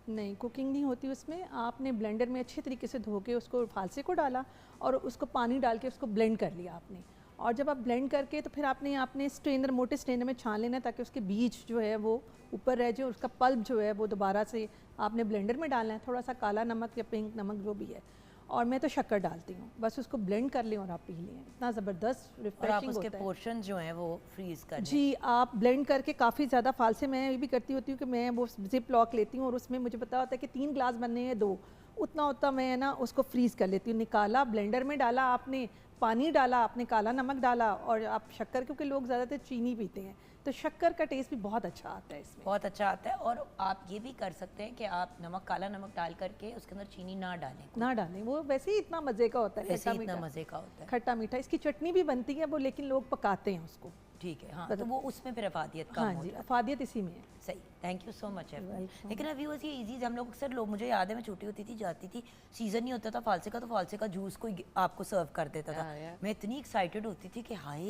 नहीं, कुकिंग नहीं होती उसमें। आपने ब्लेंडर में अच्छे तरीके से धो के उसको फालसे को डाला और उसको पानी डाल के उसको ब्लेंड कर लिया आपने। और जब आप ब्लेंड करके तो फिर आपने स्ट्रेनर, मोटे स्ट्रेनर में छान लेना, ताकि उसके बीज जो है वो ऊपर रह जाए, उसका पल्प जो है वो दोबारा से आपने ब्लेंडर में डालना है। थोड़ा सा काला नमक या पिंक नमक जो भी है, और मैं तो शक्कर डालती हूँ, बस उसको ब्लेंड कर लें और आप पी लें। इतना ज़बरदस्त रिफ्रेशिंग होता है। पोर्शन जो है वो फ्रीज कर जी, आप ब्लेंड करके काफ़ी ज़्यादा फालसे मैं ये भी करती होती हूँ कि मैं वो जिप लॉक लेती हूँ, और उसमें मुझे पता होता है कि 3 ग्लास बनने हैं, 2 उतना मैं ना उसको फ्रीज़ कर लेती हूँ। निकाला, ब्लेंडर में डाला, आपने पानी डाला, आपने काला नमक डाला, और आप शक्कर, क्योंकि लोग ज़्यादातर चीनी पीते हैं तो शक्कर का टेस्ट भी बहुत अच्छा आता है इसमें। बहुत अच्छा आता है। और आप ये भी कर सकते हैं कि आप नमक, काला नमक डाल करके उसके अंदर चीनी ना डालें, वो वैसे ही इतना मज़े का होता है, वैसे इतना मज़े का होता है, खट्टा मीठा। इसकी चटनी भी बनती है वो, लेकिन लोग पकाते हैं उसको। ठीक है, हाँ, तो वो उसमें फिर अफादियत कम हाँ होती जी, है। अफादियत इसी में है। सही, थैंक यू सो मच। लेकिन अभी वो ये इजी, हम लोग अक्सर लोग, मुझे याद है मैं छोटी होती थी, जाती थी, सीज़न नहीं होता था फालसे का, तो फालसे का जूस कोई आपको सर्व कर देता था। मैं इतनी एक्साइटेड होती थी कि हाय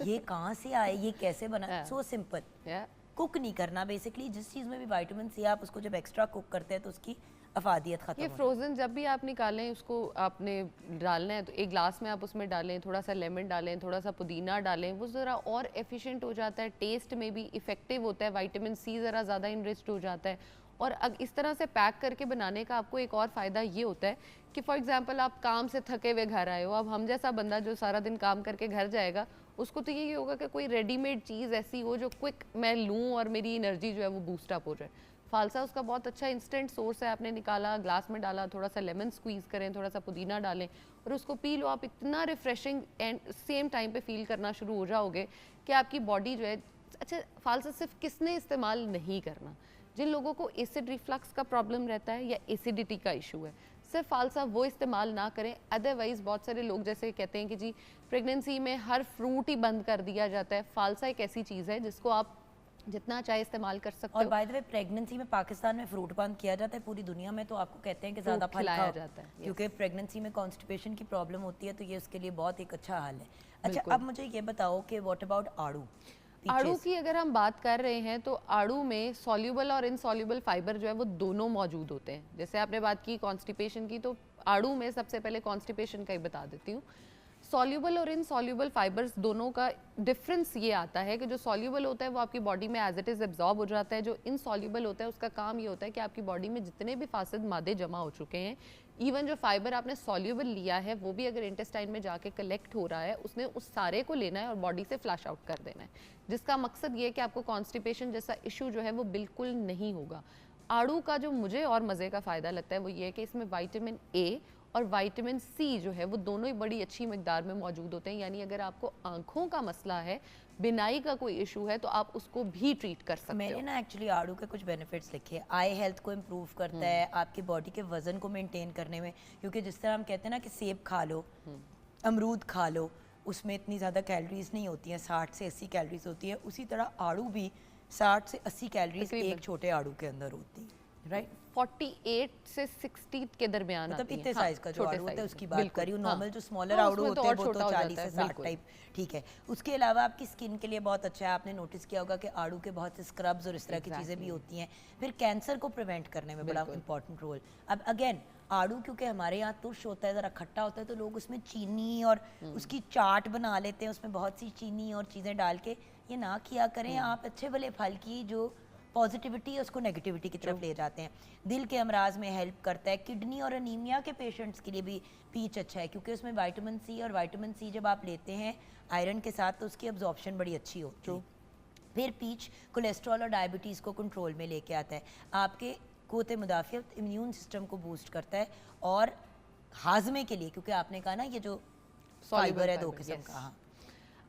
ये कहाँ से आए, ये कैसे बना। सो सिंपल, कुक नहीं करना बेसिकली। जिस चीज़ में भी विटामिन सी, आप उसको जब एक्स्ट्रा कुक करते हैं तो उसकी अफादियत खत्म। ये फ्रोज़न जब भी आप निकालें, उसको आपने डालना है तो एक ग्लास में आप उसमें डालें, थोड़ा सा लेमन डालें, थोड़ा सा पुदीना डालें, वो ज़रा और एफिशिएंट हो जाता है, टेस्ट में भी इफ़ेक्टिव होता है, विटामिन सी ज़रा ज़्यादा इनरिच्ड हो जाता है। और इस तरह से पैक करके बनाने का आपको एक और फ़ायदा ये होता है कि फॉर एग्जांपल आप काम से थके हुए घर आए हो, अब हम जैसा बंदा जो सारा दिन काम करके घर जाएगा, उसको तो यही होगा कि कोई रेडीमेड चीज़ ऐसी हो जो क्विक मैं लूँ और मेरी एनर्जी जो है वो बूस्ट अप हो जाए। फालसा उसका बहुत अच्छा इंस्टेंट सोर्स है, आपने निकाला, ग्लास में डाला, थोड़ा सा लेमन स्क्वीज़ करें, थोड़ा सा पुदीना डालें और उसको पी लो, आप इतना रिफ्रेशिंग एंड सेम टाइम पे फील करना शुरू हो जाओगे कि आपकी बॉडी जो है। अच्छा, फालसा सिर्फ किसने इस्तेमाल नहीं करना, जिन लोगों को एसिड रिफ्लक्स का प्रॉब्लम रहता है या एसिडिटी का इशू है, सिर्फ फालसा वो इस्तेमाल ना करें। अदरवाइज बहुत सारे लोग जैसे कहते हैं कि जी प्रेगनेंसी में हर फ्रूट ही बंद कर दिया जाता है। फालसा एक ऐसी चीज़ है जिसको आप जितना चाहे इस्तेमाल कर सकते और हो। बाय द वे प्रेगनेंसी में पाकिस्तान में फ्रूट बंद किया जाता है, पूरी दुनिया में तो आपको कहते हैं कि ज़्यादा फल खिलाया खाओ जाता है, yes. क्योंकि प्रेगनेंसी में कॉन्स्टिपेशन की प्रॉब्लम होती है, तो ये उसके लिए बहुत एक अच्छा हाल है। अच्छा, बिल्कुल। अब मुझे ये बताओ कि व्हाट अबाउट आड़ू? आड़ू Peaches. की अगर हम बात कर रहे हैं तो आड़ू में सॉल्यूबल और इनसॉल्यूबल फाइबर जो है वो दोनों मौजूद होते हैं। जैसे आपने बात की कॉन्स्टिपेशन की, तो आड़ू में सबसे पहले कॉन्स्टिपेशन का ही बता देती हूँ। सॉल्यूबल और इनसॉल्यूबल फाइबर्स दोनों का डिफरेंस ये आता है कि जो सॉल्यूबल होता है वो आपकी बॉडी में एज इट इज़ एब्जॉर्ब हो जाता है। जो इनसॉल्यूबल होता है उसका काम ये होता है कि आपकी बॉडी में जितने भी फासिद मादे जमा हो चुके हैं, इवन जो फाइबर आपने सॉल्यूबल लिया है वो भी अगर इंटेस्टाइन में जाके कलेक्ट हो रहा है, उसने उस सारे को लेना है और बॉडी से फ्लैश आउट कर देना है, जिसका मकसद ये है कि आपको कॉन्स्टिपेशन जैसा इशू जो है वो बिल्कुल नहीं होगा। आड़ू का जो मुझे और मज़े का फ़ायदा लगता है वो ये है कि इसमें विटामिन ए और विटामिन सी जो है वो दोनों ही बड़ी अच्छी मिकदार में मौजूद होते हैं। यानी अगर आपको आंखों का मसला है, बिनाई का कोई इशू है, तो आप उसको भी ट्रीट कर सकते मैंने हो। ना एक्चुअली आड़ू के कुछ बेनिफिट्स लिखे। आई हेल्थ को इम्प्रूव करता है, आपकी बॉडी के वजन को मेंटेन करने में, क्योंकि जिस तरह हम कहते हैं ना कि सेब खा लो, अमरूद खा लो, उसमें इतनी ज़्यादा कैलोरीज नहीं होती हैं, 60 से 80 कैलोरीज होती है। उसी तरह आड़ू भी 60 से 80 कैलोरीज तकरीबन। एक छोटे आड़ू के अंदर होती है, राइट? 48 से 60 के दरमियान मतलब आती है। इतने हाँ, साइज का जो छोटे आड़ू होता है size उसकी में, बात बिल्कुल, करी हूँ। हाँ। नॉर्मल जो स्मॉलर हाँ, आड़ू उसमें तो होते हैं और वो तो छोटा हो 40 जाता से है, 60 बिल्कुल। टाइप, ठीक है। उसके अलावा आपकी स्किन के लिए बहुत अच्छा है। आपने नोटिस किया होगा कि आड़ू के बहुत से स्क्रब्स और इस तरह की चीज़ें भी होती हैं। फिर कैंसर को प्रिवेंट करने में बड़ा इंपॉर्टेंट रोल। अब अगेन आड़ू क्योंकि हमारे यहाँ तुर्श होता है, ज़रा खट्टा होता है, तो लोग उसमें चीनी और उसकी चाट बना लेते हैं, उसमें बहुत सी चीनी और चीज़ें डाल के। ये ना किया करें आप। अच्छे भले फल की जो पॉजिटिविटी है उसको नेगेटिविटी की तरफ ले जाते हैं। दिल के अमराज में हेल्प करता है। किडनी और अनीमिया के पेशेंट्स के लिए भी पीच अच्छा है, क्योंकि उसमें विटामिन सी, और विटामिन सी जब आप लेते हैं आयरन के साथ तो उसकी अब्जॉर्प्शन बड़ी अच्छी होती है। फिर पीच कोलेस्ट्रॉल और डायबिटीज़ को कंट्रोल में लेके आता है, आपके क़ुव्वत मुदाफ़ियत इम्यून सिस्टम को बूस्ट करता है, और हाजमे के लिए, क्योंकि आपने कहा ना ये जो फाइबर है दो किस्म का। हाँ,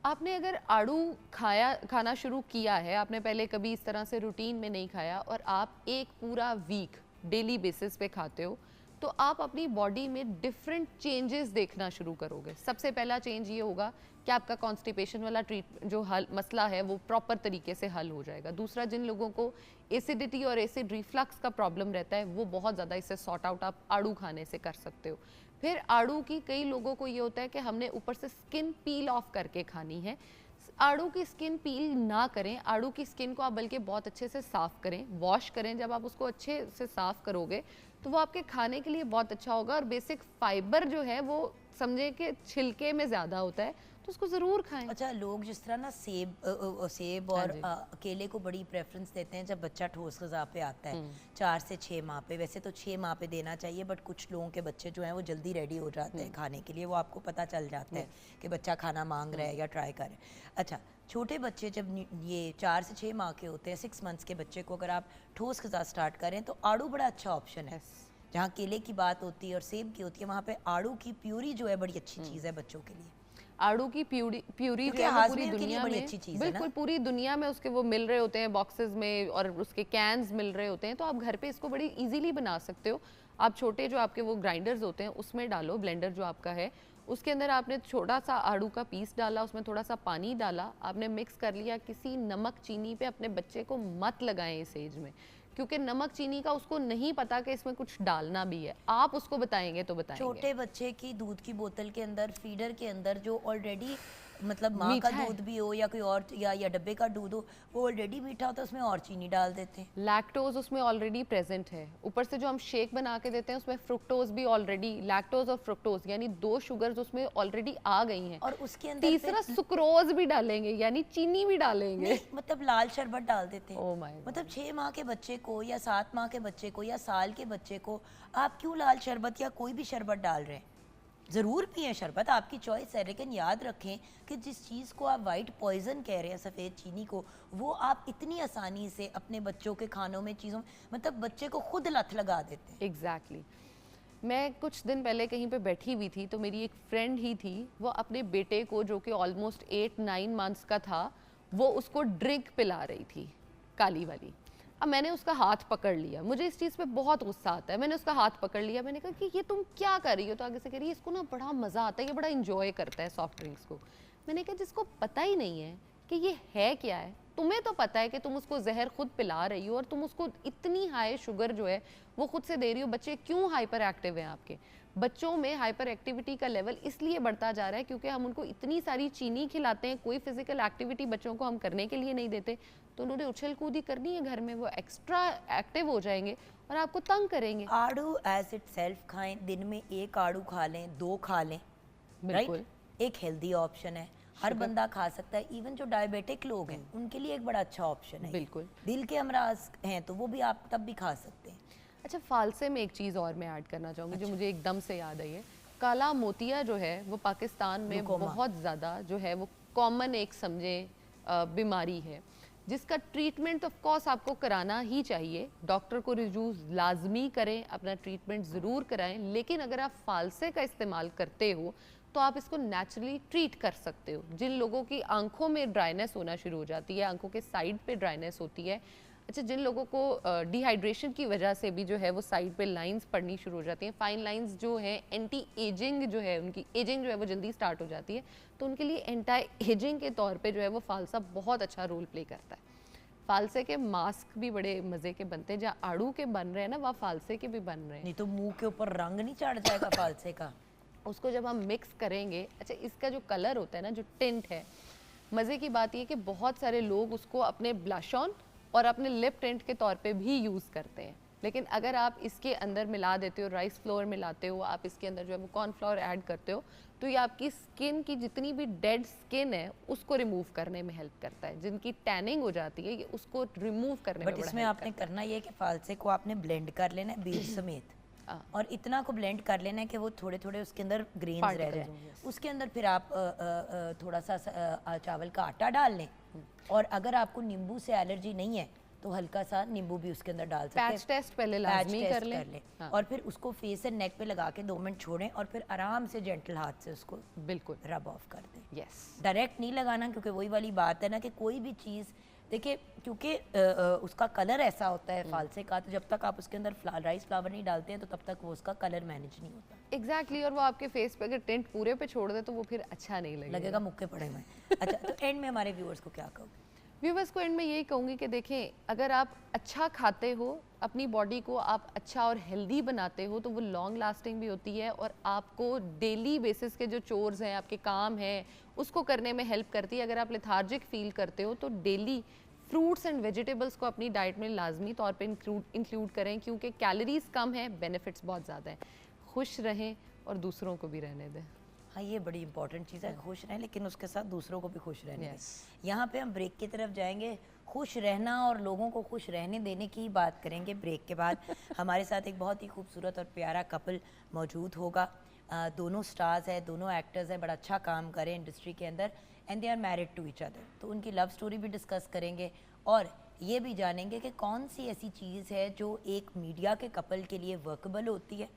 आपने अगर आड़ू खाना शुरू किया है, आपने पहले कभी इस तरह से रूटीन में नहीं खाया और आप एक पूरा वीक डेली बेसिस पे खाते हो, तो आप अपनी बॉडी में डिफरेंट चेंजेस देखना शुरू करोगे। सबसे पहला चेंज ये होगा कि आपका कॉन्स्टिपेशन वाला जो मसला है वो प्रॉपर तरीके से हल हो जाएगा। दूसरा, जिन लोगों को एसिडिटी और एसिड रिफ्लक्स का प्रॉब्लम रहता है वो बहुत ज़्यादा इससे सॉर्ट आउट आप आड़ू खाने से कर सकते हो। फिर आड़ू की कई लोगों को ये होता है कि हमने ऊपर से स्किन पील ऑफ करके खानी है। आड़ू की स्किन पील ना करें, आड़ू की स्किन को आप बल्कि बहुत अच्छे से साफ़ करें, वॉश करें। जब आप उसको अच्छे से साफ़ करोगे तो वो आपके खाने के लिए बहुत अच्छा होगा। और बेसिक फाइबर जो है वो समझे कि छिलके में ज़्यादा होता है, तो उसको ज़रूर खाएं। अच्छा, लोग जिस तरह ना सेब और केले को बड़ी प्रेफरेंस देते हैं जब बच्चा ठोस ग़िज़ा पे आता है, 4 से 6 माह पे। वैसे तो 6 माह पे देना चाहिए, बट कुछ लोगों के बच्चे जो हैं वो जल्दी रेडी हो जाते हैं खाने के लिए। वो आपको पता चल जाता है कि बच्चा खाना मांग रहा है या ट्राई कर रहा है। अच्छा, छोटे बच्चे जब ये 4 से 6 माह के होते हैं, 6 मंथ्स के बच्चे को अगर आप ठोस ग़िज़ा स्टार्ट करें तो आड़ू बड़ा अच्छा ऑप्शन है। जहाँ केले की बात होती है और सेब की होती है, वहाँ पे आड़ू की प्यूरी जो है बड़ी अच्छी चीज़ है बच्चों के लिए। आड़ू की प्यूरी जो है पूरी दुनिया में, बिल्कुल पूरी दुनिया में उसके वो मिल रहे होते हैं बॉक्सेस में, और उसके कैन्स मिल रहे होते हैं। तो आप घर पे इसको बड़ी इजीली बना सकते हो। आप छोटे जो आपके वो ग्राइंडर्स होते हैं उसमें डालो, ब्लेंडर जो आपका है उसके अंदर आपने छोटा सा आड़ू का पीस डाला, उसमें थोड़ा सा पानी डाला, आपने मिक्स कर लिया। किसी नमक चीनी पे अपने बच्चे को मत लगाएं इस एज में, क्योंकि नमक चीनी का उसको नहीं पता कि इसमें कुछ डालना भी है। आप उसको बताएंगे तो बताएंगे। छोटे बच्चे की दूध की बोतल के अंदर, फीडर के अंदर जो ऑलरेडी मतलब माँ का दूध भी हो या कोई और या डब्बे का दूध हो, वो ऑलरेडी मीठा होता है, उसमें और चीनी डाल देते हैं। लैक्टोज उसमें ऑलरेडी प्रेजेंट है। ऊपर से जो हम शेक बना के देते हैं उसमें फ्रुक्टोज भी ऑलरेडी, लैक्टोज और फ्रुक्टोज यानी 2 शुगर्स उसमें ऑलरेडी आ गई हैं। और उसके अंदर तीसरा सुक्रोज भी डालेंगे, यानी चीनी भी डालेंगे। मतलब लाल शरबत डाल देते हैं। Oh my God. मतलब 6 माह के बच्चे को या 7 माह के बच्चे को या साल के बच्चे को आप क्यों लाल शरबत या कोई भी शरबत डाल रहे हैं? ज़रूर पिएं शरबत, आपकी चॉइस है, लेकिन याद रखें कि जिस चीज़ को आप वाइट पॉइजन कह रहे हैं, सफ़ेद चीनी को, वो आप इतनी आसानी से अपने बच्चों के खानों में चीज़ों, मतलब बच्चे को खुद लत लगा देते हैं। एग्जैक्टली मैं कुछ दिन पहले कहीं पे बैठी हुई थी तो मेरी एक फ्रेंड ही थी, वो अपने बेटे को जो कि ऑलमोस्ट 8-9 मंथ्स का था, वो उसको ड्रिंक पिला रही थी काली वाली। अब मैंने उसका हाथ पकड़ लिया, मुझे इस चीज़ पे बहुत गुस्सा आता है, मैंने उसका हाथ पकड़ लिया, मैंने कहा कि ये तुम क्या कर रही हो? तो आगे से कह रही है इसको ना बड़ा मज़ा आता है, ये बड़ा इंजॉय करता है सॉफ्ट ड्रिंक्स को। मैंने कहा जिसको पता ही नहीं है कि ये है क्या है, तुम्हें तो पता है कि तुम उसको जहर खुद पिला रही हो और तुम उसको इतनी हाई शुगर जो है वो खुद से दे रही हो। बच्चे क्यों हाइपर एक्टिव हैं आपके? बच्चों में हाइपर एक्टिविटी का लेवल इसलिए बढ़ता जा रहा है क्योंकि हम उनको इतनी सारी चीनी खिलाते हैं, कोई फिजिकल एक्टिविटी बच्चों को हम करने के लिए नहीं देते, तो उन्होंने उछल कूदी करनी है घर में, वो एक्स्ट्रा एक्टिव हो जाएंगे और आपको तंग करेंगे। आड़ू एज इट सेल्फ खाएं, दिन में 1 आड़ू खा लें, 2 खा लें, राइट? एक हेल्दी ऑप्शन है, हर बंदा खा सकता है। इवन जो डायबिटिक लोग हैं उनके लिए एक बड़ा अच्छा ऑप्शन है। बिल्कुल। दिल के अमराज हैं तो वो भी आप तब भी खा सकते हैं। अच्छा, फालसे में एक चीज़ और मैं ऐड करना चाहूँगी जो मुझे एकदम से याद आई है। काला मोतिया जो है वो पाकिस्तान में बहुत ज़्यादा जो है वो कॉमन एक समझे बीमारी है, जिसका ट्रीटमेंट ऑफ कोर्स आपको कराना ही चाहिए। डॉक्टर को रिव्यू लाजमी करें, अपना ट्रीटमेंट ज़रूर कराएं, लेकिन अगर आप फालसे का इस्तेमाल करते हो तो आप इसको नेचुरली ट्रीट कर सकते हो। जिन लोगों की आंखों में ड्राइनेस होना शुरू हो जाती है, आंखों के साइड पे ड्राइनेस होती है, अच्छा जिन लोगों को डिहाइड्रेशन की वजह से भी जो है वो साइड पे लाइंस पड़नी शुरू हो जाती हैं, फाइन लाइंस जो है, एंटी एजिंग जो है, उनकी एजिंग जो है वो जल्दी स्टार्ट हो जाती है, तो उनके लिए एंटी एजिंग के तौर पे जो है वो फालसा बहुत अच्छा रोल प्ले करता है। फालसे के मास्क भी बड़े मज़े के बनते हैं, जहाँ आड़ू के बन रहे हैं ना वहाँ फालसे के भी बन रहे हैं। नहीं तो मुंह के ऊपर रंग नहीं चढ़ जाएगा फालसे का? उसको जब हम मिक्स करेंगे, अच्छा इसका जो कलर होता है ना, जो टिंट है, मज़े की बात ये कि बहुत सारे लोग उसको अपने ब्लश ऑन और अपने लिप टिंट के तौर पे भी यूज़ करते हैं, लेकिन अगर आप इसके अंदर मिला देते हो, राइस फ्लोर मिलाते हो, आप इसके अंदर जो है वो कॉर्नफ्लोर ऐड करते हो, तो ये आपकी स्किन की जितनी भी डेड स्किन है उसको रिमूव करने में हेल्प करता है। जिनकी टैनिंग हो जाती है ये उसको रिमूव करने में बट बड़ा इसमें help आपने करता है। करना ये है कि फालसे को आपने ब्लेंड कर लेना है बीज समेत, और इतना को ब्लेंड कर लेना है कि वो थोड़े थोड़े उसके अंदर ग्रेन्स रह Particles जाए। हों, yes। उसके अंदर फिर आप थोड़ा सा चावल का आटा डाल लें, और अगर आपको नींबू से एलर्जी नहीं है तो हल्का सा नींबू भी उसके अंदर डाल सकते हैं। पैच टेस्ट पहले पैच लाजमी टेस्ट कर लें। हाँ। और फिर उसको फेस एंड नेक पे लगा के 2 मिनट छोड़ें और फिर आराम से जेंटल हाथ से उसको बिल्कुल रब ऑफ कर दें। यस। डायरेक्ट नहीं लगाना, क्योंकि वही वाली बात है ना कि कोई भी चीज़ देखिए, क्योंकि उसका कलर ऐसा होता है फालसे का, तो जब तक आप उसके अंदर राइस फ्लावर नहीं डालते हैं तो तब तक वो उसका कलर मैनेज नहीं होता। एग्जैक्टली और वो आपके फेस पे अगर टिंट पूरे पे छोड़ दे तो वो फिर अच्छा नहीं लगेगा मुक्के पड़े हुए। अच्छा, तो एंड में हमारे व्यूअर्स को क्या कहोगे? व्यूवर्स को एंड में यही कहूँगी कि देखें, अगर आप अच्छा खाते हो, अपनी बॉडी को आप अच्छा और हेल्दी बनाते हो, तो वो लॉन्ग लास्टिंग भी होती है और आपको डेली बेसिस के जो चोर्स हैं, आपके काम हैं, उसको करने में हेल्प करती है। अगर आप लेथार्जिक फील करते हो तो डेली फ्रूट्स एंड वेजिटेबल्स को अपनी डाइट में लाजमी तौर पे इंक्लूड करें, क्योंकि कैलोरीज कम है, बेनिफिट्स बहुत ज़्यादा हैं। खुश रहें और दूसरों को भी रहने दें। हाँ, ये बड़ी इंपॉर्टेंट चीज़ है, खुश रहें लेकिन उसके साथ दूसरों को भी खुश रहने दें। Yes। यहाँ पे हम ब्रेक की तरफ जाएंगे, खुश रहना और लोगों को खुश रहने देने की बात करेंगे। ब्रेक के बाद हमारे साथ एक बहुत ही खूबसूरत और प्यारा कपल मौजूद होगा। दोनों स्टार्स हैं, दोनों एक्टर्स हैं, बड़ा अच्छा काम करें इंडस्ट्री के अंदर, and they are married to each other. तो उनकी लव स्टोरी भी डिस्कस करेंगे और ये भी जानेंगे कि कौन सी ऐसी चीज़ है जो एक मीडिया के कपल के लिए वर्कबल होती है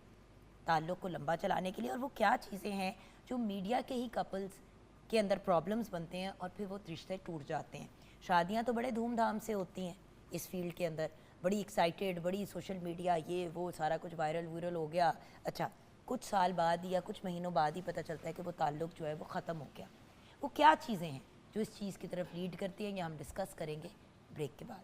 ताल्लुक़ को लंबा चलाने के लिए, और वो क्या चीज़ें हैं जो मीडिया के ही कपल्स के अंदर प्रॉब्लम्स बनते हैं और फिर वो रिश्ते टूट जाते हैं। शादियां तो बड़े धूमधाम से होती हैं इस फील्ड के अंदर, बड़ी एक्साइटेड, बड़ी सोशल मीडिया, ये वो सारा कुछ वायरल हो गया। अच्छा, कुछ साल बाद या कुछ महीनों बाद ही पता चलता है कि वो ताल्लुक़ जो है वो ख़त्म हो गया। वो क्या चीज़ें हैं जो इस चीज़ की तरफ लीड करती हैं, ये हम डिस्कस करेंगे ब्रेक के बाद।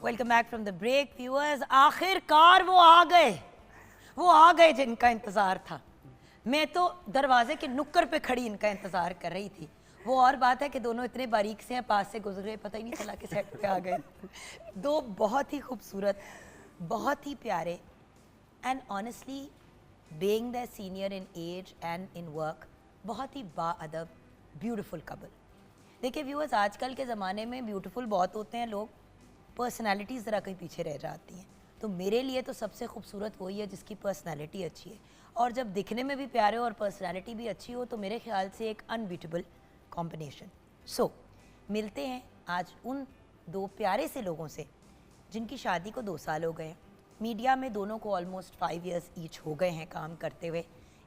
Welcome back from the break viewers. आखिरकार वो आ गए जिनका इंतज़ार था। मैं तो दरवाजे के नुक्कर पे खड़ी इनका इंतज़ार कर रही थी। वो और बात है कि दोनों इतने बारीक से हैं, पास से गुजरे, पता ही नहीं चला कि सेट पे आ गए। दो बहुत ही खूबसूरत, बहुत ही प्यारे and honestly being the senior in age and in work, बहुत ही बाअदब ब्यूटीफुल कपल। देखिए व्यूअर्स, आजकल के ज़माने में ब्यूटीफुल बहुत होते हैं लोग, पर्सनालिटीज़ ज़रा कहीं पीछे रह जाती हैं। तो मेरे लिए तो सबसे खूबसूरत वही है जिसकी पर्सनालिटी अच्छी है, और जब दिखने में भी प्यारे हो और पर्सनालिटी भी अच्छी हो तो मेरे ख्याल से एक अनबीटेबल कॉम्बिनेशन। सो मिलते हैं आज उन दो प्यारे से लोगों से जिनकी शादी को 2 साल हो गए हैं, मीडिया में दोनों को ऑलमोस्ट 5 इयर्स ईच हो गए हैं काम करते हुए,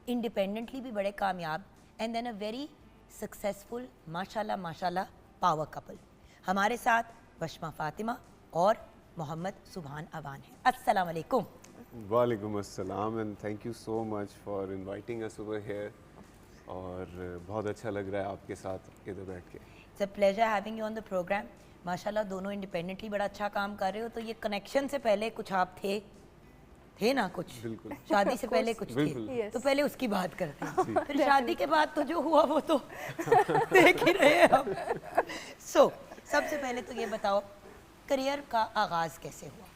इंडिपेंडेंटली भी बड़े कामयाब, and then a very successful माशाल्लाह माशाल्लाह पावर कपल। हमारे साथ वशमा फातिमा और मोहम्मद सुभान अवान है। अस्सलाम वालेकुम। वालेकुम अस्सलाम and thank you so much for inviting us over here, और बहुत अच्छा लग रहा है आपके साथ इधर बैठ के। It's a pleasure having you on the programme. माशाल्लाह दोनों इंडिपेंडेंटली बड़ा अच्छा काम कर रहे हो, तो ये कनेक्शन से पहले कुछ आप थे ना कुछ, बिल्कुल शादी से पहले कुछ थे, बिल्कुल। तो पहले उसकी बात करते हैं, फिर शादी के बाद तो जो हुआ वो तो देख ही रहे हैं हम। सो सबसे पहले तो ये बताओ करियर का आगाज कैसे हुआ?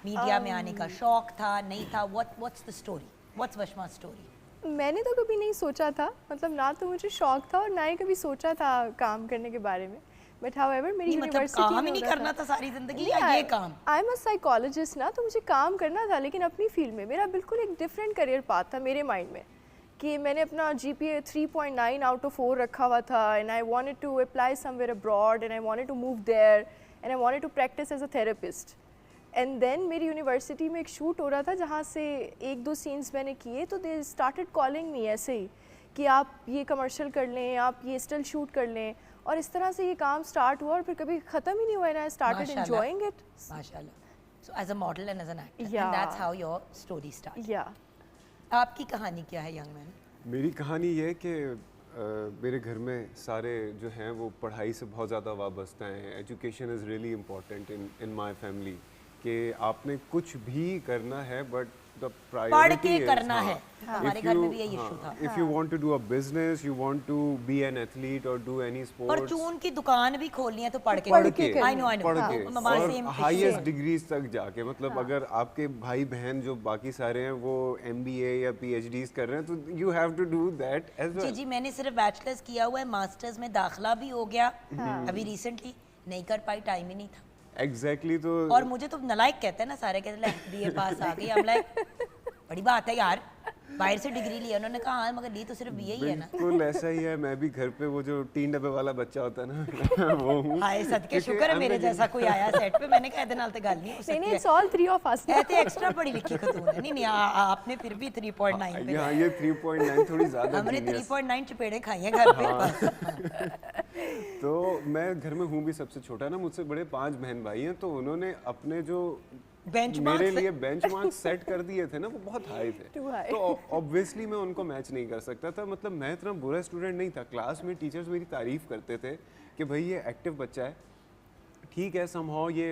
मीडिया में आने का शौक था, नहीं था? What's the story, what's Washma story? मैंने तो कभी नहीं सोचा था, मतलब ना तो मुझे शौक था और ना ही कभी सोचा था काम करने के बारे में, बट हाउएवर मेरी नहीं, मतलब यूनिवर्सिटी काम ही नहीं करना था सारी जिंदगी या ये काम? आई एम अ साइकोलॉजिस्ट ना, तो मुझे काम करना था, लेकिन अपनी फील्ड में मेरा बिल्कुल एक डिफरेंट करियर पाथ था मेरे माइंड में, कि मैंने अपना GPA 3.9 आउट ऑफ 4 रखा हुआ था, and I wanted to apply somewhere abroad and I wanted to move there and I wanted to practise as a therapist. And then मेरी यूनिवर्सिटी में एक शूट हो रहा था जहाँ से 1-2 सीन्स मैंने किए, तो दे स्टार्टेड कॉलिंग मी ऐसे ही कि आप ये कमर्शियल कर लें, आप ये स्टिल शूट कर लें, और इस तरह से ये काम स्टार्ट हुआ और फिर कभी ख़त्म ही नहीं हुआ, and I started enjoying it माशाल्लाह। So as a model and as an actor, Yeah. And that's how your story start. या आपकी कहानी क्या है यंग मैन? मेरी कहानी ये है कि मेरे घर में सारे जो हैं वो पढ़ाई से बहुत ज़्यादा वाबस्ता हैं। Education is really important in my family, कि आपने कुछ भी करना है बट द प्रायोरिटी के करना है। हमारे घर में भी यही इशू था। If you want to do a business, you want to be an athlete और डू एनी स्पोर्ट्स, परचून की दुकान भी खोलनी है तो पढ़ के पढ़ के आई नो पढ़ हाँ, के हमारे और same हाईएस्ट issue है। डिग्रीज तक जाके, मतलब अगर आपके भाई बहन जो बाकी सारे हैं वो MBA या PhDs कर रहे हैं, तो you have to do that as जी वेल। जी, मैंने सिर्फ बैचलर्स किया हुआ है, मास्टर्स में दाखिला भी हो गया अभी रिसेंटली, नहीं कर पाई, टाइम ही नहीं था। एग्जैक्टली तो और मुझे तो नलायक कहते हैं ना सारे, कहते हैं BA पास आ गई, हम लाइक बड़ी बात है यार, बाहर से डिग्री लिया। उन्होंने कहा हाँ मगर ली तो सिर्फ BA ही है ना। बिल्कुल ऐसा ही है। मैं भी घर पे वो जो 3 डब्बे वाला बच्चा होता है ना वो हूँ। हाय सदके क्योंकि शुक्र है मेरे I'm जैसा कोई आया सेट पे, मैंने कहा नाल ते गल नहीं हो नहीं सकती नहीं, है। It's all 3 of us. ऐसे एक्स्ट्रा पढ़ी लिखी खतून है। नहीं नहीं, आपने फिर भी 3.9 पे, यहाँ ये 3.9 थोड़ी ज्यादा हमने genius। 3.9 चपेड़े खाई हैं घर पे। तो मैं घर में हूँ भी सबसे छोटा ना, मुझसे बड़े 5 बहन भाई हैं, तो उन्होंने अपने जो बेंचमार्क मेरे लिए बेंचमार्क सेट कर दिए थे ना, वो बहुत हाई थे। Too high. तो ऑब्वियसली मैं उनको मैच नहीं कर सकता था। मतलब मैं इतना बुरा स्टूडेंट नहीं था, क्लास में टीचर्स मेरी तारीफ करते थे कि भाई ये एक्टिव बच्चा है, ठीक है, समहाउ ये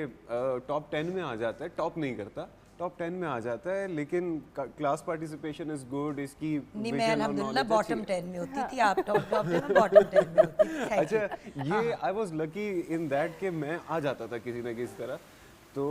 टॉप 10 में आ जाता है, टॉप नहीं करता, टॉप 10 में आ जाता है, लेकिन क्लास पार्टिसिपेशन इज गुड, इसकी नहीं, vision मैं और अल्हम्दुलिल्लाह knowledge बॉटम अच्छी है। 10 में होती थी, आप टॉप 10 में, बॉटम 10 में होती थी। Thank you। अच्छा, ये I was lucky in that कि मैं आ जाता था किसी ना किसी तरह। तो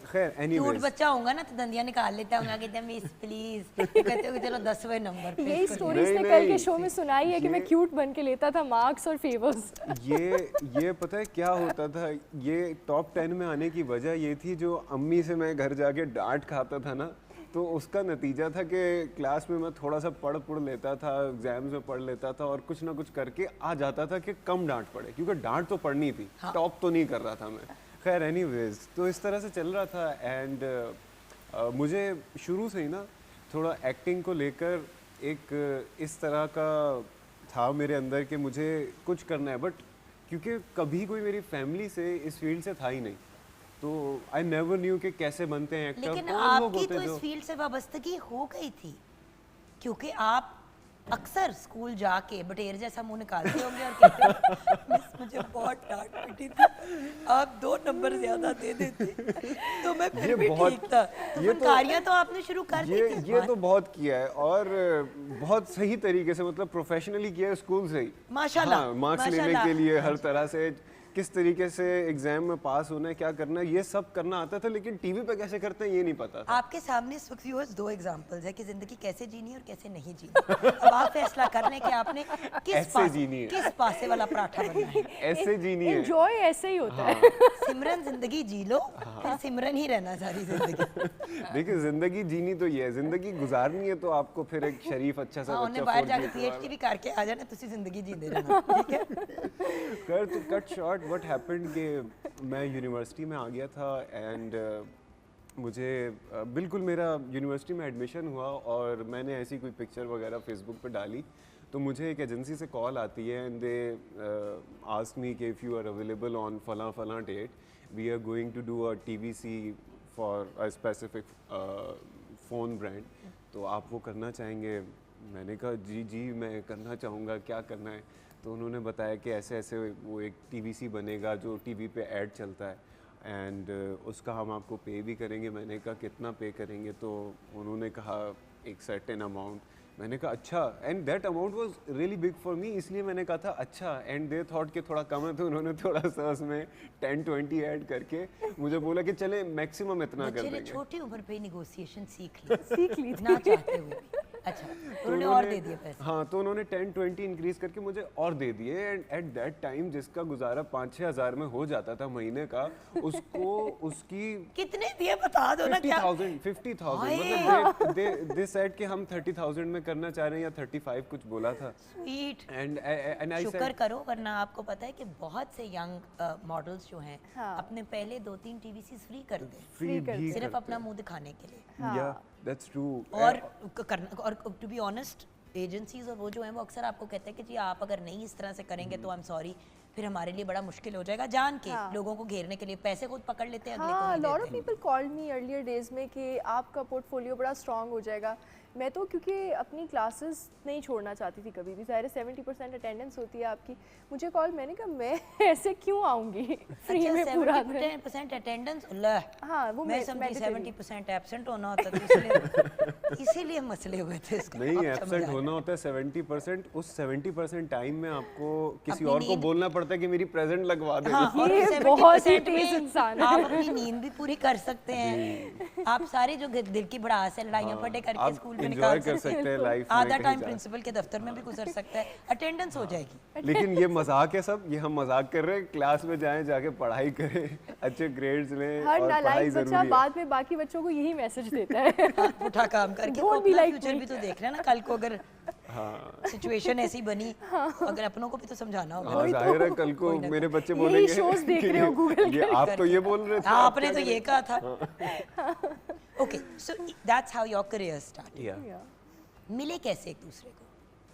खैर क्यूट एनीवेज, बच्चा होगा ना तो दंदियां निकाल लेता होगा, कहते हैं मिस प्लीज, कहते हो चलो 10वें नंबर पे यही इसको स्टोरी नहीं, इसने कल के नहीं, शो में सुनाई है कि मैं ये- क्यूट बन के लेता था मार्क्स और फेवर्स। ये पता है क्या होता था? ये टॉप 10 में आने की वजह ये थी, जो अम्मी से मैं घर जाके डांट खाता था ना, तो उसका नतीजा था कि क्लास में मैं थोड़ा सा पढ़ लेता था, एग्जाम्स में पढ़ लेता था और कुछ ना कुछ करके आ जाता था कि कम डांट पड़े, क्योंकि डांट तो पढ़नी थी, टॉप तो नहीं कर रहा था मैं। खैर एनीवेज, तो इस तरह से चल रहा था। एंड मुझे शुरू से ही ना थोड़ा एक्टिंग को लेकर एक इस तरह का था मेरे अंदर कि मुझे कुछ करना है, बट क्योंकि कभी कोई मेरी फैमिली से इस फील्ड से था ही नहीं, तो आई नेवर न्यू कि कैसे बनते हैं एक्टर। लेकिन कौन लोग आपकी होते तो इस जो फील्ड से वाबस्तगी हो गई थी, क्योंकि आप अक्सर स्कूल जाके बटेर जैसा मुंह निकालते होंगे और कहते हो मिस मुझे बहुत डांट पिटी थी, आप 2 नंबर ज्यादा दे देते तो मैं फिर ये भी बहुत- ठीक था। तो ये तो- फनकारियां तो आपने शुरू कर दी थी। ये तो बहुत किया है, और बहुत सही तरीके से, मतलब प्रोफेशनली किया है, स्कूल से ही। माशाल्लाह, हाँ, मार्क्स लेने माशाल्लाह। के लिए हर तरह से किस तरीके से एग्जाम में पास होना है, क्या करना है, ये सब करना आता था, लेकिन टीवी पे कैसे करते हैं ये नहीं पता था। आपके सामने इस वक्त व्यूअर्स दो एग्जांपल्स है कि जिंदगी कैसे जीनी है और कैसे नहीं जीनी। अब आप फैसला कर लें कि आपने ऐसे जीनी है। किस पासे वाला पराठा बनना है। ऐसे जीनी है। एंजॉय ऐसे ही होता है। सिमरन जिंदगी जी लो, फिर सिमरन ही रहना सारी जिंदगी। देखिए जिंदगी जीनी तो ये है, जिंदगी गुजारनी है तो आपको फिर एक शरीफ अच्छा सा हाँ, उन्हें बच्चा बाहर जाके 4G पीएचडी भी करके आ जाना, तुसी जिंदगी जींदे रहना, ठीक है। कर तो कट शॉर्ट व्हाट हैपेंड कि मैं यूनिवर्सिटी में आ गया था एंड मुझे बिल्कुल मेरा यूनिवर्सिटी में एडमिशन हुआ और मैंने ऐसी कोई पिक्चर वगैरह फेसबुक पे डाली तो मुझे एक एजेंसी से कॉल आती है एंड दे आस्क मी कि if you are available on फलां फलां date we are going to do a TVC for a specific phone brand, तो आप वो करना चाहेंगे? मैंने कहा जी जी मैं करना चाहूँगा, क्या करना है? तो उन्होंने बताया कि ऐसे ऐसे वो एक टीवीसी बनेगा जो टीवी पे ऐड चलता है एंड उसका हम आपको पे भी करेंगे। मैंने कहा कितना पे करेंगे? तो उन्होंने कहा एक सर्टेन अमाउंट। मैंने कहा अच्छा, and that amount was really big for me, इसलिए मैंने कहा था अच्छा, एंड दे थॉट कि थोड़ा कम है तो उन्होंने थोड़ा सा उसमें 10-20 ऐड करके मुझे बोला कि चले मैक्सिमम इतना कर बच्चे ने देंगे। छोटी उम्र पे नेगोशिएशन सीख ली ना चाहते हुए भी। अच्छा, तो उन्होंने और दे दिए पैसे। हाँ, तो उन्होंने 10-20 इंक्रीज करके मुझे और दे दिए एंड एट दैट टाइम जिसका गुजारा 5-6 हज़ार में हो जाता था महीने का, उसको उसकी कितने दिए बता दो ना क्या। 50,000 मतलब दे सेड कि हम 30,000 में करना चाह रहे हैं या 35 कुछ बोला था। स्वीट। एंड आई शुक्र सेड करो, वरना आपको पता है कि बहुत से यंग मॉडल्स जो हैं हाँ। अपने पहले 2-3 टीवीसी फ्री कर दे, फ्री भी सिर्फ अपना मुंह दिखाने के लिए। या दैट्स ट्रू। और करना, और टू बी ऑनेस्ट एजेंसीज और वो जो हैं वो अक्सर आपको कहते हैं कि जी आप अगर नहीं इस तरह से करेंगे तो आई एम सॉरी, फिर हमारे लिए बड़ा मुश्किल हो जाएगा, जान के लोगों को घेरने के लिए पैसे खुद पकड़ लेते हैं, अगले को हाँ, नहीं लॉट ऑफ देते। People called me earlier days में कि आपका पोर्टफोलियो बड़ा स्ट्रांग हो जाएगा। मैं तो क्योंकि अपनी क्लासेस नहीं छोड़ना चाहती थी कभी भी, ज़ाहिर है 70% अटेंडेंस होती है आपकी। मुझे कॉल, मैंने कहा मैं ऐसे क्यों आऊँगी फ्री में पूरा दिन। 70% अटेंडेंस, हाँ, वो मैं समझी 70% एब्सेंट होना होता था, इसीलिए मसले हुए थे इसके। नहीं, अब समझ एब्सेंट आया। होना होता है 70%। उस 70% टाइम में आपको किसी अपनी और को नींद- बोलना पड़ता है कि मेरी प्रेजेंट लगवा दे। हाँ, और ये 70% बहुत ही में तेज इंसान है। आप अपनी नींद भी पूरी कर सकते हैं, आप सारी जो दिल की भड़ास है लड़ाइयाँ पढ़े करके आप स्कूल में enjoy निकाल कर सकते हैं, सकते हैं लाइफ में, आधा कहीं टाइम जा- प्रिंसिपल के दफ्तर में भी गुजर सकता है, अटेंडेंस हो जाएगी। लेकिन ये मजाक है सब, ये हम मजाक कर रहे हैं। क्लास में जाएं, जाके पढ़ाई करें, अच्छे ग्रेड्स लें हर और पढ़ाई नालायक बच्चा जरूरी है। बाद में बाकी बच्चों को यही मैसेज देता है। हाथ उठा काम करके तो Don't be अपना like फ्यूचर me. भी तो देख रहे हैं ना, कल को अगर सिचुएशन ऐसी बनी, अगर अपनों को भी तो समझाना होगा। हाँ, जाहिर है कल को मेरे बच्चे यही बोलेंगे shows देख कि रहे हो Google ये आप तो ये बोल रहे थे, हाँ, आप आपने क्या तो ये कहा था। Okay, so that's how your career start. Yeah. मिले कैसे एक दूसरे को?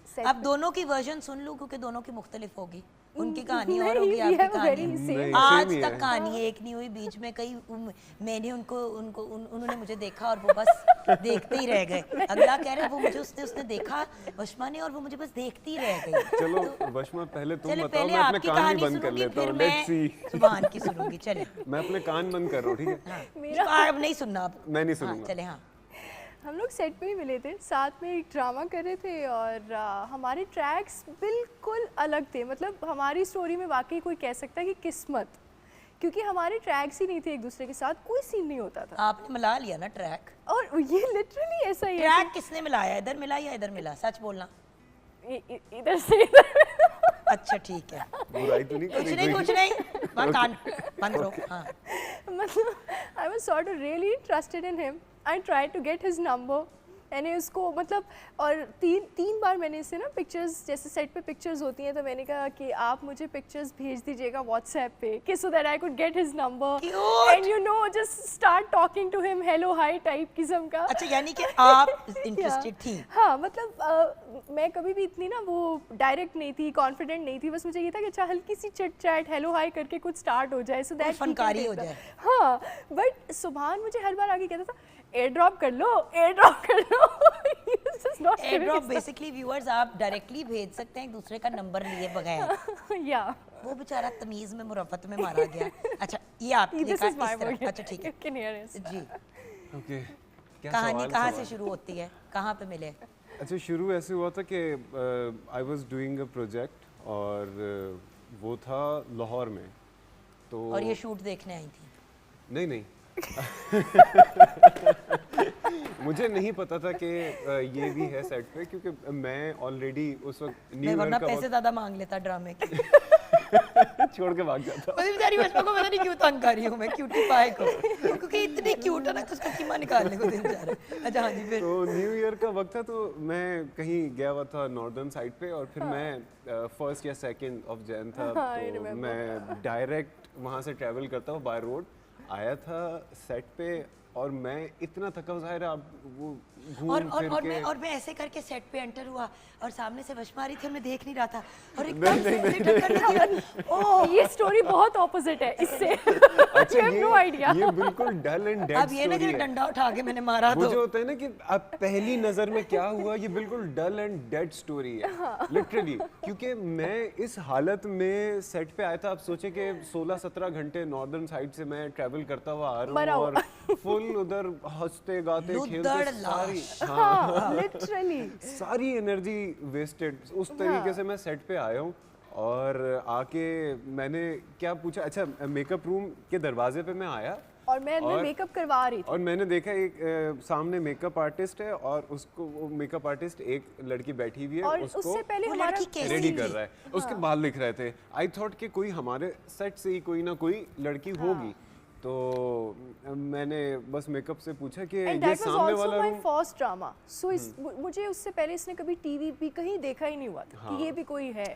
Set अब दोनों की वर्जन सुन लूं क्योंकि दोनों की मुख्तलिफ होगी, उनकी कहानी और नहीं, होगी, we आपकी have very कहानी। same. नहीं, आज same ही तक है। कहानी एक नहीं हुई, बीच में कई मैंने उन्होंने मुझे देखा और वो बस देखते ही रह गए। अगला कह रहे वो मुझे उसने देखा वशमा ने और वो मुझे बस देखती ही रह गई। चलो वशमा पहले तुम चले बताओ, पहले मैं अपने आपकी कान ही कहानी बंद कर सुनूंगी, लेता फिर हूँ। मैं लेट्स सी। जुबान की सुनूंगी। चले, मैं अपने कान बंद कर रहा हूँ, ठीक है? हाँ, अब नहीं सुनना अब। मैं नहीं हाँ, सुनूंगा। चले, हाँ। हम लोग सेट पे ही मिले थे, साथ में एक ड्रामा कर रहे थे और हमारे ट्रैक्स बिल्कुल अलग थे। मतलब हमारी स्टोरी में वाकई कोई कह सकता है कि किस्मत, क्योंकि हमारे ट्रैक्स ही नहीं थे एक दूसरे के साथ, कोई सीन नहीं होता था। आपने मिला लिया ना ट्रैक? और ये लिटरली ऐसा ही है ट्रैक किसने मिलाया? इधर मिला या इधर मिला? सच बोलना। इधर से इधर। अच्छा, ठीक है, बुराई तो नहीं कुछ करी नहीं कोई? कुछ नहीं, वहाँ कान बंद करो। हाँ, मतलब I was sort of really interested in him. I try to get his number, मैंने उसको मतलब, और तीन बार मैंने इससे ना पिक्चर्स, जैसे सेट पे पिक्चर्स होती हैं, तो मैंने कहा कि आप मुझे पिक्चर्स भेज दीजिएगा व्हाट्सएप पे, कि so that I could get his number Cute. And you know just start talking to him, hello hi type किस्म का। अच्छा, यानी कि आप इंटरेस्टेड थी? हाँ, मतलब मैं कभी भी इतनी ना वो डायरेक्ट नहीं थी, कॉन्फिडेंट नहीं थी, बस मुझे ये था कि अच्छा हल्की सी चिट चैट, हेलो हाय करके कुछ स्टार्ट हो जाए, सो दैट फनकारी हो जाए। हाँ, बट सुभान मुझे हर बार आगे कहता था एयर ड्रॉप कर लो, एयर ड्रॉप कर लो। एयर ड्रॉप बेसिकली व्यूअर्स आप डायरेक्टली भेज सकते हैं एक दूसरे का नंबर लिए बगैर। या वो बेचारा तमीज में मुरफ़त में मारा गया। अच्छा, ये आपने दिस कहा इज माय इस तरह। वर्ड। अच्छा, ठीक है यू कैन हियर इट। जी। ओके, क्या कहानी सवाल कहाँ सवाल? से शुरू होती है, कहाँ पे मिले? अच्छा, शुरू ऐसे हुआ था कि I was doing a project और वो था लाहौर में तो और ये शूट देखने आई थी? नहीं नहीं मुझे नहीं पता था कि ये भी है सेट पे, क्योंकि मैं ऑलरेडी उस वक्त मैं न्यू वरना ईयर का पैसे ज्यादा मांग लेता ड्रामे के। वक्त छोड़ के भाग जाता। मुझे बेचारी बचपन को पता नहीं क्यों तंग कर रही हूँ मैं क्यूटी पाए को, क्योंकि इतनी क्यूट है ना कि उसका कीमा निकालने को दिल चाह रहा है। अच्छा हाँ जी फिर। तो न्यू ईयर का वक्त था, तो मैं कहीं गया हुआ था नॉर्दर्न साइड पे, और फिर मैं फर्स्ट या सेकंड ऑफ जैन था, तो मैं डायरेक्ट वहाँ से ट्रैवल करता हूँ बाय रोड आया था सेट पे, और मैं इतना थका हुआ, ज़ाहिर है आप वो घूम फिर के और मैं ऐसे करके सेट पे एंटर हुआ और सामने से वशमा आ रही थी और मैं देख नहीं रहा था और एकदम से मुझे टक्कर लगी। ओह ये स्टोरी बहुत ऑपोजिट है इससे। अच्छा no idea. ये बिल्कुल डल एंड डेड अब ये ना कि स्टोरी है। डंडा उठा के मैंने मारा वो तो जो होता है ना कि अब पहली नजर में क्या हुआ, ये बिल्कुल डल एंड डेड स्टोरी है लिटरली, क्योंकि मैं इस हालत में सेट पे आया था। आप सोचे कि 16-17 घंटे नॉर्दर्न साइड से मैं ट्रैवल करता हुआ आ रहा हूँ, और फुल उधर हंसते गाते लुदड़ खेलते सारी लिटरली सारी एनर्जी वेस्टेड। उस तरीके से मैं सेट पे आया हूँ, और आके मैंने क्या पूछा, अच्छा मेकअप रूम के दरवाजे पे मैं आया और मैं अंदर मेकअप करवा रही थी, और मैंने देखा एक सामने मेकअप आर्टिस्ट है, और उसको वो मेकअप आर्टिस्ट एक लड़की बैठी हुई है, और उसको उससे पहले वो हमारा लड़की कैसी रेडी थी? कर रहा है, उसके बाल दिख रहे थे। आई थॉट कि कोई हमारे सेट से ही कोई ना कोई लड़की होगी, तो मैंने बस मेकअप से पूछा कि And ये that was सामने also वाला my room, first drama. So मुझे उससे पहले इसने कभी टीवी भी कहीं देखा ही नहीं हुआ था कि ये भी कोई है।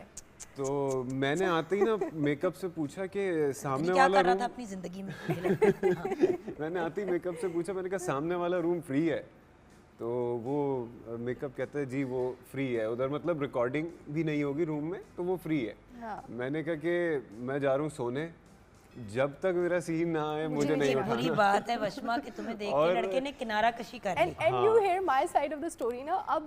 तो मैंने आते ही ना मेकअप से पूछा कि सामने क्या वाला कर रहा रूम, था अपनी जिंदगी में मुझे लगता है। हाँ। मैंने आते ही मेकअप से पूछा, मैंने कहा सामने वाला रूम फ्री है? तो वो मेकअप कहता है जी वो फ्री है, उधर मतलब रिकॉर्डिंग भी नहीं होगी रूम में, तो वो फ्री है। हाँ। मैंने कहा कि मैं जा रहा हूँ सोने, जब तक मेरा सीन ना आए मुझे नहीं ये बुरी उठाना। बात है वशमा कि तुम्हें देख के और- लड़के ने किनारा कशी कर ली। And you hear my side of the story ना अब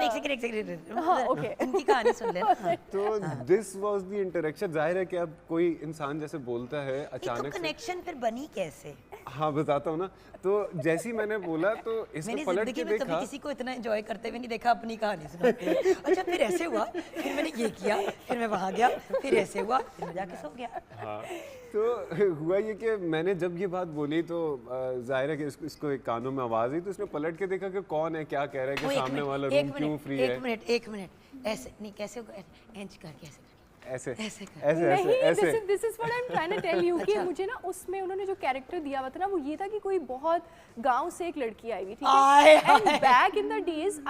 एक सेकंड हाँ, okay. इनकी कहानी सुन ले। हाँ। तो दिस वाज द इंटरेक्शन। जाहिर है कि अब कोई इंसान जैसे बोलता है तो अचानक से, कनेक्शन फिर बनी कैसे? हाँ बताता हूँ ना। तो जैसे ही मैंने बोला तो इसने मैंने पलट जिंदगी के में कभी देखा, किसी को इतना एंजॉय करते हुए नहीं देखा अपनी कहानी सुनाते हुए। अच्छा फिर ऐसे हुआ, फिर मैंने ये किया, फिर मैं वहाँ गया, फिर ऐसे हुआ, फिर मैं जाके सो गया। हाँ तो हुआ ये कि मैंने जब ये बात बोली तो जाहिर है कि इसको एक कानों में आवाज़ आई, तो इसने पलट के देखा कि कौन है, क्या कह रहा है वो कि एक सामने मिनट, वाला एक रूम क्यों मिनट, फ्री है। एक मिनट ऐसे नहीं, कैसे होगा, इंच करके ऐसे ऐसे ऐसे कर। ऐसे नहीं, ऐसे this is what I'm trying to tell you कि अच्छा। मुझे ना उसमें उन्होंने जो कैरेक्टर दिया हुआ था ना वो ये था कि कोई बहुत गांव से एक लड़की आई हुई, ठीक आय, है। And back in the days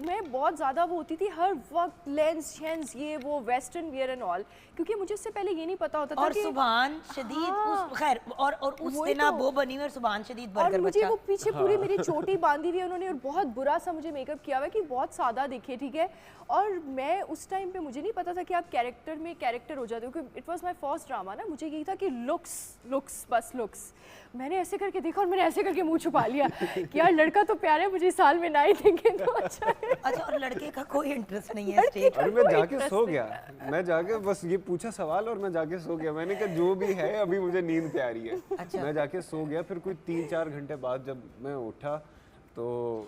मैं बहुत ज़्यादा वो होती थी हर वक्त लेंस शेंस ये वो वेस्टर्न वियर एंड ऑल, क्योंकि मुझे उससे पहले ये नहीं पता होता था और कि सुभान शदीद हाँ। उस खैर और उस वही दिन आप तो। वो बनी हुई और सुभान शदीद और बर्गर मुझे बच्चा। वो पीछे पूरी मेरी चोटी बांधी हुई है उन्होंने और बहुत बुरा सा मुझे मेकअप किया हुआ है कि बहुत सादा दिखे, ठीक है। और मैं उस टाइम पे मुझे नहीं पता था कि आप कैरेक्टर में कैरेक्टर हो जाते हो, क्योंकि it was my first drama ना, मुझे यही था कि लुक्स बस लुक्स। मैंने ऐसे करके देखा और मैंने ऐसे करके मुंह छुपा लिया कि यार लड़का तो प्यार है, मुझे इस साल में ना ही देंगे तो अच्छा है। अच्छा और लड़के का कोई इंटरेस्ट नहीं है स्टेज और मैं जाके सो गया। मैं जाके बस ये पूछा सवाल और मैं जाके सो गया। मैंने कहा जो भी है अभी मुझे नींद पे आ रही है। अच्छा। मैं जाके सो गया। फिर कोई 3-4 घंटे बाद जब मैं उठा तो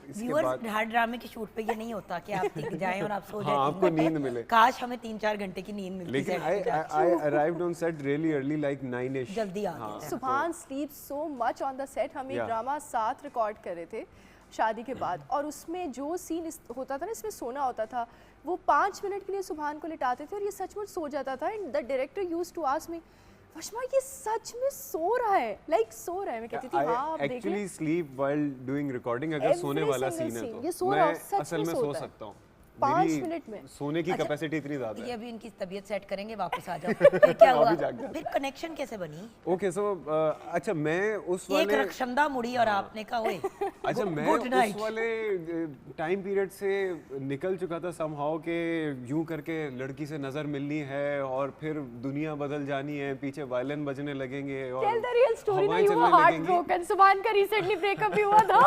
इसके व्यूअर्स बाद हर ड्रामे के शूट पे ये नहीं होता कि आप दिख जाएं और आप सो जाएं। हाँ, आपको नींद मिले। काश हमें 3-4 घंटे की नींद मिलती। लेकिन set पे जाके। आई arrived on set really early like 9ish। जल्दी आ गए थे। सुभान sleep so much on the set. हम एक Yeah. ड्रामा साथ रिकॉर्ड कर रहे थे शादी के बाद, और उसमें जो सीन होता था ना, इसमें सोना होता था, वो 5 मिनट के लिए सुभान को लिटाते थे और ये सचमुच सो जाता था। And the director used to ask me, Washma ये सच में सो रहा है, लाइक सो रहा है। मैं कहती थी हाँ आप देख एक्चुअली लें। Sleep while doing recording. अगर Every सोने वाला single सीन है scene, तो ये सो रहा मैं सच असल में में सो सोता है। सकता हूँ। 5 मेरी मिनट में। सोने की अच्छा, कैपेसिटी इतनी ज्यादा ये है। अभी इनकी तबीयत सेट करेंगे, वापस आ जाओ। फिर क्या हुआ? अभी जाग जाओ। फिर कनेक्शन कैसे बनी? ओके सो अच्छा मैं उस एक वाले रक्षमदा मुड़ी और आपने कहा ओए अच्छा मैं गुड उस नाइट। वाले टाइम पीरियड से निकल चुका था समहाउ के यूं करके लड़की से नजर मिलनी है और फिर दुनिया बदल जानी है, पीछे वायलिन बजने लगेंगे और टेल द रियल स्टोरी ना, हवाएं यू चलने वर हार्ट लगेंगी। ब्रोकन। सुभान का रिसेंटली ब्रेकअप भी हुआ था।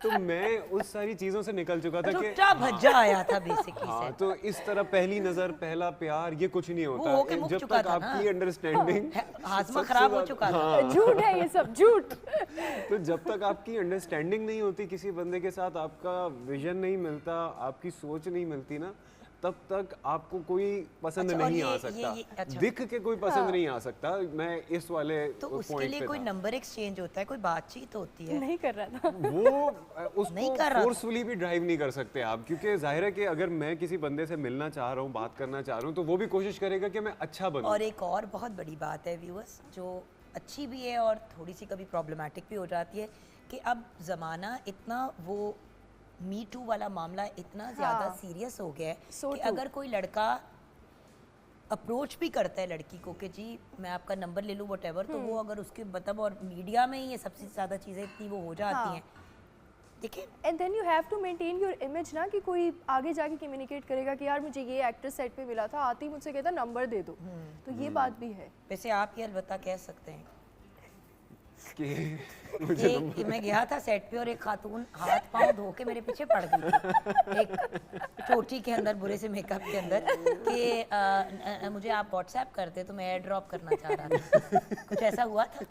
तो मैं उस सारी चीजों से निकल चुका था कि रुटा भज्जा आया था बेसिकली हाँ से। तो इस तरह पहली नजर पहला प्यार ये कुछ नहीं होता होके मुक जब चुका तक था ना। आपकी अंडरस्टैंडिंग हाजमा खराब हो चुका था। झूठ है ये सब, झूठ। तो जब तक आपकी अंडरस्टैंडिंग नहीं होती किसी बंदे के साथ, आपका विजन नहीं मिलता, आपकी सोच नहीं मिलती ना, तब तक आपको कोई पसंद अच्छा, और नहीं ये- आ सकता, अच्छा। दिख के कोई पसंद नहीं आ सकता। मैं इस वाले तो उसके पॉइंट लिए पे कोई था। नंबर एक्सचेंज होता है, कोई बातचीत होती है? नहीं कर रहा था। वो नहीं उसको कर रहा था। फोर्सफुली भी ड्राइव नहीं कर सकते आप, क्योंकि जाहिर है कि अगर मैं किसी बंदे से मिलना चाह रहा हूँ, बात करना चाह रहा हूँ, तो वो भी कोशिश करेगा कि मैं अच्छा बनूं। और एक और बहुत बड़ी बात है व्यूअर्स, जो अच्छी भी है और थोड़ी सी कभी प्रॉब्लमेटिक भी हो जाती है, कि अब ज़माना इतना वो मी टू वाला मामला इतना ज़्यादा हाँ। सीरियस हो गया है So कि true. अगर कोई लड़का अप्रोच भी करता है लड़की को कि जी मैं आपका नंबर ले लूँ वटेवर, तो वो अगर उसके मतलब, और मीडिया में ही ये सबसे ज़्यादा चीज़ें इतनी वो हो जाती हाँ। हैं, देखिए and then you have to maintain your image ना, कि कोई आगे जाके कम्युनिकेट करेगा कि यार मुझे ये एक्टर सेट पे मिला था, आती मुझसे कहता नंबर दे दो, तो ये बात भी है। वैसे आप ये अलबत्ता कह सकते हैं कि कि मैं गया था सेट पे और एक खातून हाथ पांव धो के मेरे पीछे पड़ गई थी, एक चोटी के अंदर, बुरे से मेकअप के अंदर, कि मुझे आप व्हाट्सएप करते तो मैं एयर ड्रॉप करना चाह रहा था। कुछ ऐसा हुआ था?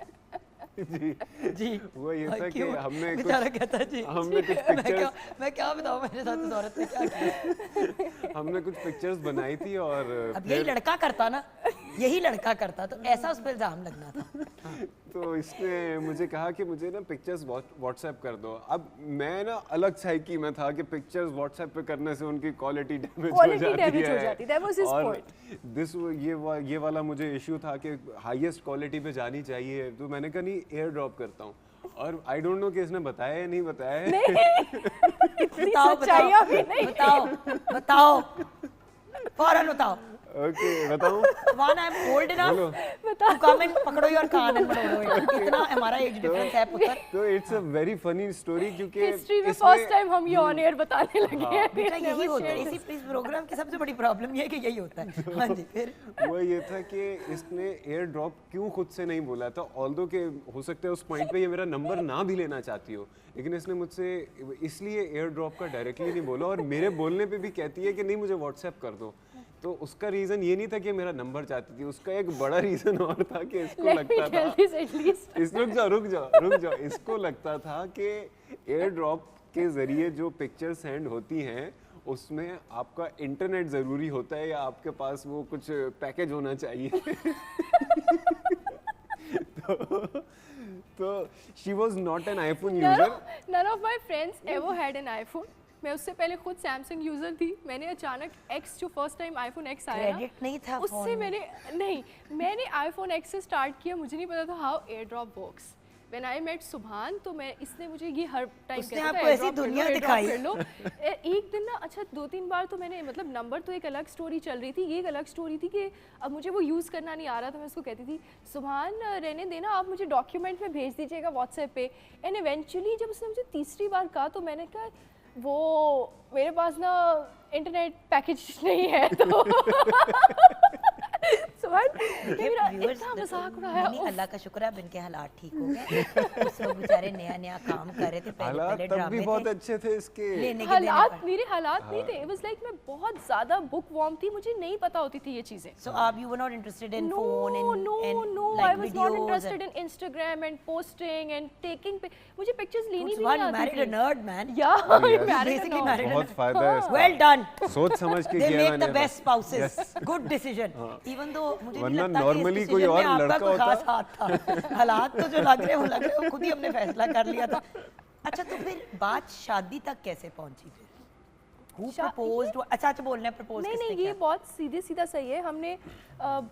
जी जी वो ये था कि क्यों? हमने बेचारा कहता जी हमने कुछ मैं क्या बताऊं मेरे साथ इस औरत ने क्या किया। हमने कुछ पिक्चर्स बनाई थी और अब यही लड़का करता ना, यही लड़का करता तो ऐसा उस पर इल्जाम लगना था। तो इसने मुझे कहा कि मुझे ना पिक्चर्स व्हाट्सएप कर दो। अब मैं ना अलग साइकी में था कि पिक्चर्स व्हाट्सएप पे करने से उनकी क्वालिटी डैमेज Quality damage हो जाती, that was his और point. ये वाला मुझे इशू था कि हाईएस्ट क्वालिटी पे जानी चाहिए, तो मैंने कहा नहीं एयर ड्रॉप करता हूँ। और आई डोंट नो कि इसने बताया या नहीं बताया है। बताओ सच्चाइयाँ भी नहीं। बताओ बताओ फौरन बताओ। ओके बताऊं? One I am old enough बोलो। टू कम एंड पकड़ो योर कान एंड पकड़ो it। इतना हमारा एज डिफरेंस है पुत्र। तो it's a very funny story, क्योंकि हिस्ट्री में इसमें- फर्स्ट टाइम हम ये ऑन एयर बताने लगे हैं। बेटा यही होता है, इस प्रोग्राम की सबसे बड़ी प्रॉब्लम ये है कि यही होता है। हाँ जी फिर वो ये था कि इसने एयर ड्रॉप क्यों खुद से नहीं बोला था, ऑल्दो के हो सकता है उस पॉइंट पे ये मेरा नंबर ना भी लेना चाहती हो, लेकिन इसने मुझसे इसलिए एयर ड्रॉप का डायरेक्टली नहीं बोला, और मेरे बोलने पे भी कहती है कि नहीं मुझे व्हाट्सएप कर दो। तो उसका रीज़न ये नहीं था कि मेरा नंबर चाहती थी, उसका एक बड़ा रीज़न और था कि इसको लगता था रुक जाओ इसको लगता था कि एयर ड्रॉप के ज़रिए जो पिक्चर सेंड होती हैं उसमें आपका इंटरनेट ज़रूरी होता है, या आपके पास वो कुछ पैकेज होना चाहिए। तो she was not an iPhone user. None of my friends ever had an iPhone. मैं उससे पहले खुद सैमसंग यूजर थी। मैंने अचानक एक्स, जो फर्स्ट टाइम आईफोन एक्स आया ना, क्रेडिट नहीं था उससे मैंने आईफोन एक्स से स्टार्ट किया। मुझे नहीं पता था how AirDrop works. When I met Subhan, तो मैं इसने मुझे ये हर टाइम उसने कहता था आपको ऐसी दुनिया दिखाई। एक दिन ना, अच्छा 2-3 बार तो मैंने, मतलब नंबर तो एक अलग स्टोरी चल रही थी, ये एक अलग स्टोरी थी कि अब मुझे वो यूज़ करना नहीं आ रहा था। मैं उसको कहती थी सुभान रहने देना, आप मुझे डॉक्यूमेंट में भेज दीजिएगा व्हाट्सएप पे। एंड इवेंचुअली जब उसने मुझे तीसरी बार कहा तो मैंने कहा वो मेरे पास ना इंटरनेट पैकेज नहीं है, तो मेरा इतना मजाक उड़ाया। नहीं, अल्लाह का शुक्र है अब इनके हालात ठीक हो गए। उस वक्त बेचारे नया काम कर रहे थे, पहले हालात तब भी ड्रामे बहुत थे, अच्छे थे इसके। लेने के देने हालात पर। मेरे हालात नहीं थे। इट वाज लाइक मैं बहुत ज्यादा बुक वार्म थी, मुझे नहीं पता होती थी ये चीजें। So you were not interested in No, phone and no, like I was not videos interested in Instagram and posting and taking मुझे pictures लेनी भी Subhan, नहीं you आती married a थी। nerd man. Yeah, Oh, yes. married a Basically nerd. married a बहुत nerd. फायदा है इसका। Well done. सोच समझ के They किया make मैंने the best spouses. Good decision. Even though मुझे नहीं वरना लगता कि इस normally कोई decision में और आपका लड़का कोई खास होता। हाथ था। हालात तो जो लग रहे हैं वो लग रहे हैं, वो खुद ही हमने फैसला कर लिया था। अच्छा तो फिर बात शादी तक कैसे पहुंची फिर? Who proposed? अच्छा बोलना है propose नहीं किसने नहीं, ये किया? बहुत सीधे सीधा सही है। हमने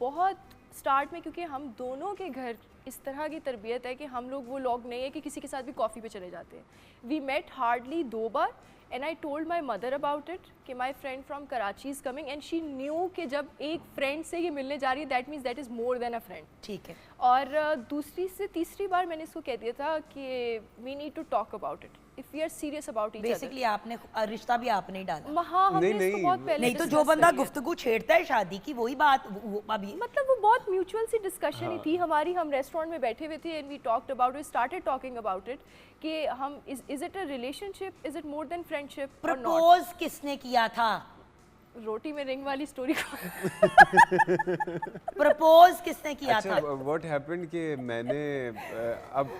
बहुत स्टार्ट में, क्योंकि हम दोनों के घर इस तरह की तरबियत है कि हम लोग वो लोग नहीं है कि किसी के साथ भी कॉफ़ी पे चले जाते हैं। वी मेट हार्डली 2 बार and I told my mother about it कि my friend from Karachi is coming, and she knew कि जब एक फ्रेंड से ये मिलने जा रही है that means that is more than a friend. ठीक है। और दूसरी से तीसरी बार मैंने इसको कह दिया था कि we need to talk about it if we are serious about each other. Basically आपने रिश्ता भी आपने ही डाला। हाँ, हमने नहीं, इसको नहीं, बहुत पहले नहीं तो जो discuss बंदा कर लिया। गुफ्तगू छेड़ता है शादी की वही बात वो अभी मतलब वो बहुत म्यूचुअल सी डिस्कशन ही थी हमारी। हम रेस्टोरेंट में बैठे हुए थे and we talked about it, started talking about it कि हम is it a relationship, is it more than friendship और नॉट। प्रपोज किसने किया था? रोटी में रिंग वाली स्टोरी को प्रपोज किसने किया अच्छा, था? व्हाट हैपेंड कि मैंने अब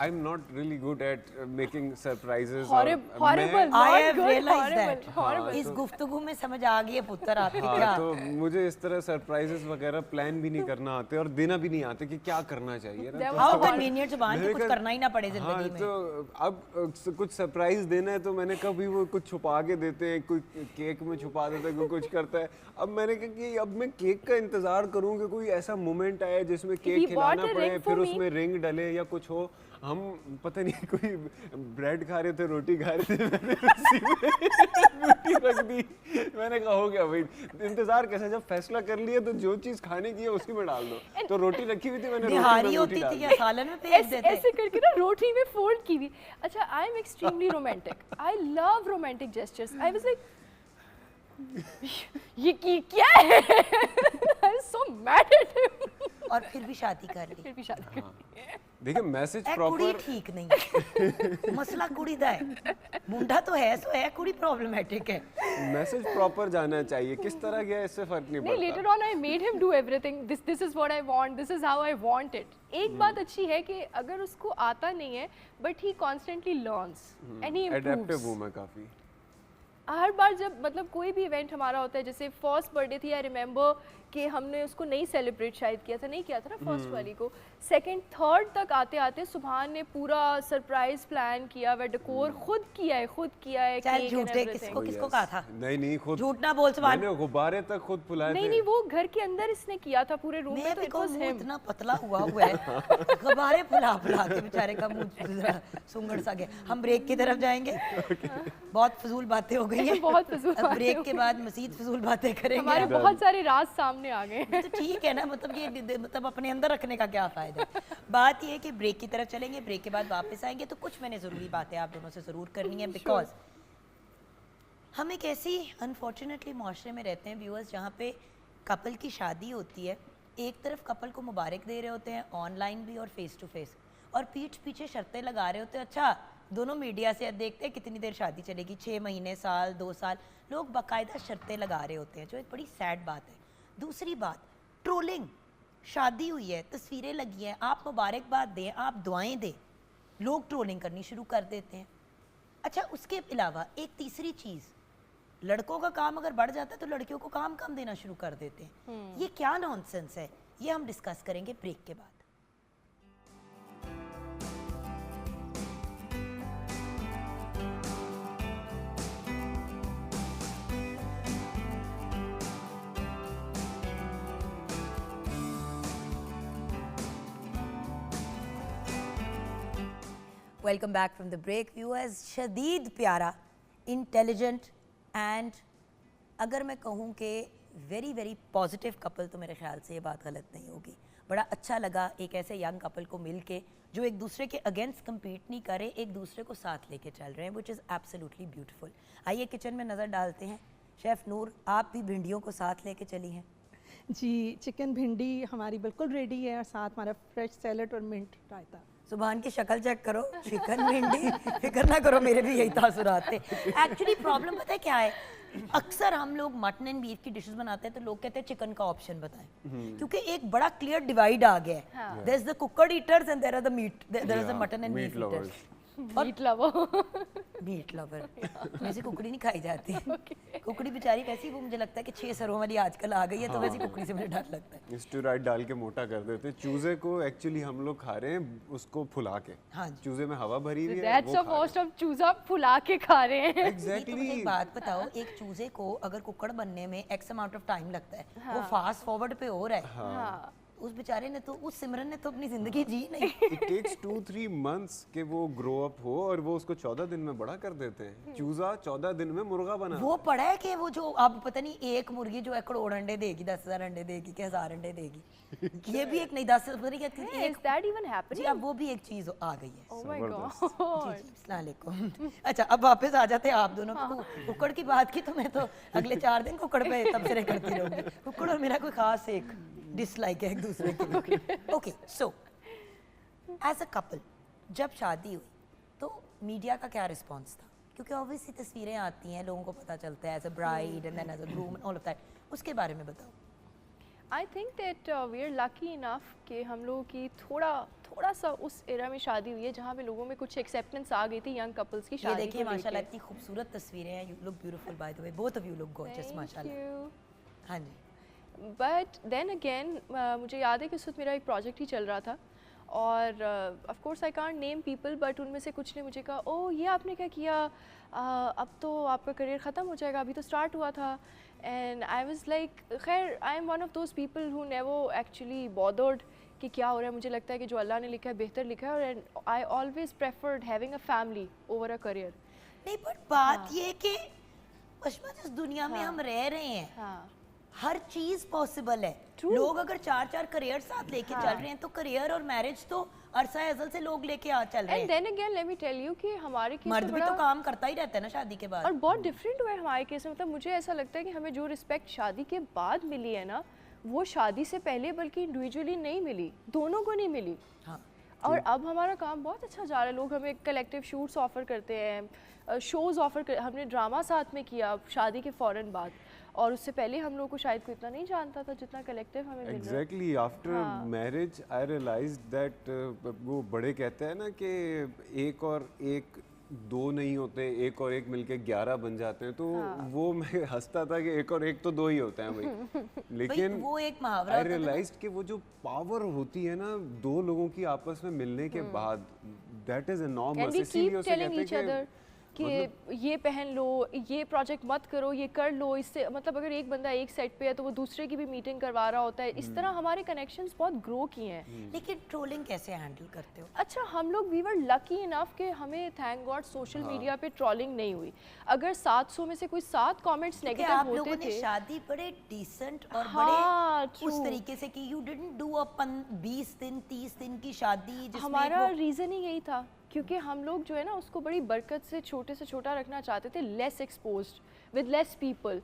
I am not really good at making surprises. Horrible, I have realized that. Horrible. इस गुफ्तगू में समझ आ गई है पुत्र आपकी क्या? हाँ, तो मुझे इस तरह सरप्राइजेस वगैरह प्लान भी नहीं करना आते और देना भी नहीं आते कि क्या करना चाहिए ना। हाउ कन्वीनियंट जुबान के मैंने कुछ कहा- करना ही ना पड़े हाँ, जिंदगी में। तो अब कुछ सरप्राइज देना है तो मैंने कभी वो कुछ छुपा के देते हैं, कोई केक में छुपा देता है, कोई कुछ करता है। अब मैंने कहा कि अब मैं केक का इंतजार करूं कि कोई ऐसा मोमेंट आए जिसमें केक he खिलाना bought a पड़े, ring फिर for me? उसमें रिंग डले या कुछ हो। हम पता नहीं कोई ब्रेड खा रहे थे, रोटी खा रहे थे, मैंने उसी में रोटी रख दी। मैंने कहा हो गया भाई, इंतजार कैसे, जब फैसला कर लिया तो जो चीज खाने की है उसी में डाल दो। तो रोटी रखी हुई थी, मैंने रोटी निहारी में होती रोटी डाल थी दी। या सालन में फेंक देते? ऐसे करके ना रोटी में फोल्ड की हुई। अच्छा, I am extremely romantic, I love romantic gestures. I was like ये क्या है? I am so mad at him. और फिर भी शादी कर ली। फिर भी शादी कर ली। देखिए मैसेज ए कुड़ी प्रॉपर, ठीक नहीं मसला कुड़ी दा है, मुंडा तो है सो है, कुड़ी प्रॉब्लमेटिक है। मैसेज प्रॉपर जाना चाहिए। किस तरह गया इससे फर्क नहीं नहीं, पड़ता। later on I made him do everything. This is what I want. This is how I want it. एक बात अच्छी है कि अगर उसको आता नहीं है, but he constantly learns and he adaptive improves. हूँ मैं काफी। हर बार जब मतलब कोई भी इवेंट हमारा होता है, जैसे फर्स्ट बर्थडे थी, आई रिमेंबर कि हमने उसको नहीं सेलिब्रेट शायद किया था, नहीं किया था ना फर्स्ट वाली को। सेकंड थर्ड तक आते आते सुभान ने पूरा सरप्राइज प्लान किया, वह डेकोर खुद किया है चाहे cake and झूठे everything. किसको किसको कहा था? नहीं खुद, झूठ ना बोल सुभान। मैंने गुब्बारे तक खुद फुलाए नहीं थे। नहीं, वो घर के अंदर इसने किया था पूरे रूम में, मैं तो भी इट कहूँ वाज मुंह हिम। इतना पतला हुआ है, गुब्बारे फुला फुला के बेचारे का मुंह सुंगड़ सा गया। हम ब्रेक की तरफ जाएंगे। बहुत फजूल बातें हो गई हैं। बहुत फजूल अब ब्रेक के बाद मजीद फजूल बातें करेंगे। हमारे बहुत सारे राज सामने आ गए हैं। तो ठीक है ना, मतलब ये मतलब अपने अंदर रखने का क्या फ़ायदा है। बात ये है कि ब्रेक की तरफ चलेंगे, ब्रेक के बाद वापस आएंगे तो कुछ मैंने ज़रूरी बातें आप दोनों से ज़रूर करनी है, बिकॉज हम एक ऐसी अनफॉर्चुनेटली माशरे में रहते हैं व्यूअर्स, जहाँ पे कपल की शादी होती है, एक तरफ कपल को मुबारक दे रहे होते हैं ऑनलाइन भी और फेस टू फेस, और पीठ पीछे शर्तें लगा रहे होते हैं। अच्छा, दोनों मीडिया से देखते हैं कितनी देर शादी चलेगी, 6 महीने, साल, 2 साल, लोग बाकायदा शर्तें लगा रहे होते हैं, जो एक बड़ी सैड बात है। दूसरी बात, ट्रोलिंग। शादी हुई है, तस्वीरें लगी हैं, आप मुबारकबाद दें, आप दुआएं दें, लोग ट्रोलिंग करनी शुरू कर देते हैं। अच्छा, उसके अलावा एक तीसरी चीज़, लड़कों का काम अगर बढ़ जाता है तो लड़कियों को काम कम देना शुरू कर देते हैं। ये क्या नॉनसेंस है, ये हम डिस्कस करेंगे ब्रेक के बाद। Welcome back from the break viewers. शदीद प्यारा, इंटेलिजेंट एंड अगर मैं कहूँ कि वेरी वेरी पॉजिटिव कपल, तो मेरे ख्याल से ये बात गलत नहीं होगी। बड़ा अच्छा लगा एक ऐसे यंग कपल को मिल के जो एक दूसरे के अगेंस्ट कम्पीट नहीं करे, एक दूसरे को साथ लेके चल रहे हैं, विच इज़ एब्सोल्युटली ब्यूटीफुल। आइए किचन में नज़र डालते हैं। शेफ़ नूर, आप भी भिंडियों को साथ लेके चली हैं। जी, चिकन भिंडी हमारी बिल्कुल रेडी है और साथ हमारा फ्रेश सैलड और मिंट रायता। सुभान की शक्ल चेक करो, चिकन भिंडी, फिक्र ना करो, मेरे भी यही तासुरात थे। एक्चुअली प्रॉब्लम पता है क्या है, अक्सर हम लोग मटन एंड बीफ की डिशेस बनाते हैं तो लोग कहते हैं चिकन का ऑप्शन बताएं, क्योंकि एक बड़ा क्लियर डिवाइड आ गया है। There is the cooked eaters and there are the meat, there is the mutton and beef eaters. Meat lover. Meat lover वैसे कुकड़ी नहीं खाई जाती। कुकड़ी बेचारी वैसी, वो मुझे लगता है कि 6 सरों वाली आजकल आ गई है, तो वैसी कुकड़ी से मुझे डर लगता है। स्टेरॉइड डाल के मोटा कर देते हैं। चूजे को एक्चुअली हम लोग खा रहे हैं उसको फुला के। हाँ जी। चूजे में हवा भरी हुई है, दैट्स वो अ खा मोस्ट ऑफ चूजा फुला के खा रहे हैं। नहीं, तो मुझे एग्जैक्टली। एक बात बताओ, एक चूजे को अगर कुकड़ बनने में एक्स अमाउंट ऑफ टाइम लगता है, वो फास्ट फॉरवर्ड पे हो रहा है। हाँ। उस बेचारे ने तो, उस सिमरन ने तो अपनी जिंदगी जी नहीं। इट टेक्स 2-3 मंथ्स के वो ग्रो अप हो और वो उसको 14 दिन में बड़ा कर देते हैं। चूजा 14 दिन में मुर्गा बना। वो पढ़ा है कि वो जो अब पता नहीं, एक मुर्गी जो है करोड़ अंडे देगी, 10,000 अंडे देगी कि 1000 अंडे देगी, ये भी एक नहीं, 10 पता नहीं क्या Is that even ji, happening? अब वो भी एक चीज आ गई है। Oh my जबरदस्त। god. जी, अस्सलाम वालेकुम। अच्छा, अब वापस आ जाते हैं आप दोनों को। कुकड़ की बात की तो मैं तो अगले 4 दिन कुकड़ पे तबसरे करती रहूंगी। कुकड़ और मेरा कोई खास एक डिसलाइक है एक दूसरे के लिए। Okay, so as a couple जब शादी हुई तो मीडिया का क्या रिस्पॉन्स था? क्योंकि ऑब्वियसली तस्वीरें आती हैं, लोगों को पता चलता है as a bride and then as a groom and all of that, उसके बारे में बताओ। I think that we are lucky enough कि हम लोगों की थोड़ा सा उस एरा में शादी हुई है जहाँ पे लोगों में कुछ एक्सेप्टेंस आ गई थी यंग कपल्स की ये शादी देखिए को माशाल्लाह लेके। इतनी खूबसूरत तस्वीरें हैं, you look beautiful by the way, both of you look gorgeous Thank माशाल्लाह। you. हाँ जी। बट देन अगेन मुझे याद है कि उस वक्त मेरा एक प्रोजेक्ट ही चल रहा था और of course I can't name people, but उनमें से कुछ ने मुझे कहा ओह ये आपने क्या किया, अब तो आपका करियर ख़त्म हो जाएगा, अभी तो स्टार्ट हुआ था। एंड आई वाज लाइक खैर I am one of those people who never actually bothered कि क्या हो रहा है। मुझे लगता है कि जो अल्लाह ने लिखा है बेहतर लिखा है, और I always preferred having a family over a career. नहीं बट बात ये कि पश्मा जिस दुनिया में हम रह रहे हैं हाँ हर चीज पॉसिबल है। True. लोग अगर 4-4 करियर साथ लेके चल रहे हैं तो करियर और मैरिज तो अरसा अज़ल से लोग लेके आ चल रहे एंड हैं। Then again let me tell you कि हमारे केस मर्द में भी बड़ा तो काम करता ही रहता है ना शादी के बाद। और बहुत डिफरेंट हुआ है हमारे केस में। मतलब मुझे ऐसा लगता है कि हमें जो रिस्पेक्ट शादी के बाद मिली है ना, वो शादी से पहले बल्कि इंडिविजुअली नहीं मिली, दोनों को नहीं मिली। हाँ और अब हमारा काम बहुत अच्छा जा रहा है, लोग हमें कलेक्टिव शूट्स ऑफर करते हैं, शोज़ ऑफर कर, हमने ड्रामा साथ में किया शादी के फ़ौरन बाद, और उससे पहले हम लोग को शायद कोई इतना नहीं जानता था जितना कलेक्टिव हमें मिल रहा है। Exactly after marriage I realise that वो बड़े कहते हैं ना कि एक और एक दो नहीं होते, एक और एक मिलके 11 बन जाते हैं, तो वो मैं हंसता था कि एक और एक तो दो ही होते हैं भाई। लेकिन वो एक मुहावरा आई होता था ना। रियलाइज्ड कि वो जो पावर होती है ना दो लोगों की आपस में मिलने के बाद, that is and enormous. We इसीलिए कीप उसे टेलिंग कहते ईच हैं अदर कि ये पहन लो, ये प्रोजेक्ट मत करो, ये कर लो, इससे मतलब अगर एक बंदा एक सेट पे है तो वो दूसरे की भी मीटिंग करवा रहा होता है। इस तरह हमारे कनेक्शंस बहुत ग्रो किए हैं। लेकिन ट्रोलिंग कैसे हैंडल करते हो? अच्छा हम लोग वी वर लकी इनफ कि हमें थैंक गॉड सोशल मीडिया पे ट्रोलिंग नहीं हुई। अगर 700 में से कोई 7 कमेंट्स क्योंकि नेगेटिव आप होते लोगों ने थे। शादी बड़े डिसेंट और हाँ, बड़े उस true. तरीके से कि यू डिडंट डू अ 20 दिन 30 दिन की शादी जिसमें हमारा वो- रीज़न ही यही था क्योंकि हम लोग जो है ना उसको बड़ी बरकत से छोटे रखना चाहते थे, less exposed with less people.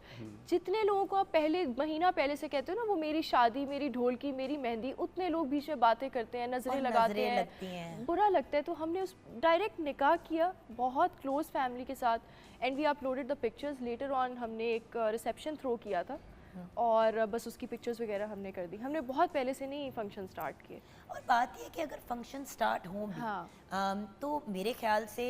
जितने लोगों को आप पहले महीना पहले से कहते हो ना वो मेरी शादी, मेरी ढोलकी, मेरी मेहंदी, उतने लोग बीच में बातें करते हैं, नजरें और लगाते नजरें हैं, लगती हैं। बुरा लगता है। तो हमने उस डायरेक्ट निकाह किया बहुत क्लोज फैमिली के साथ, and we uploaded the pictures later on. हमने एक रिसेप्शन थ्रो किया था और बस उसकी पिक्चर्स वगैरह हमने कर दी। हमने बहुत पहले से नहीं फंक्शन स्टार्ट किए। और बात ये कि अगर फंक्शन स्टार्ट हो भी तो मेरे ख्याल से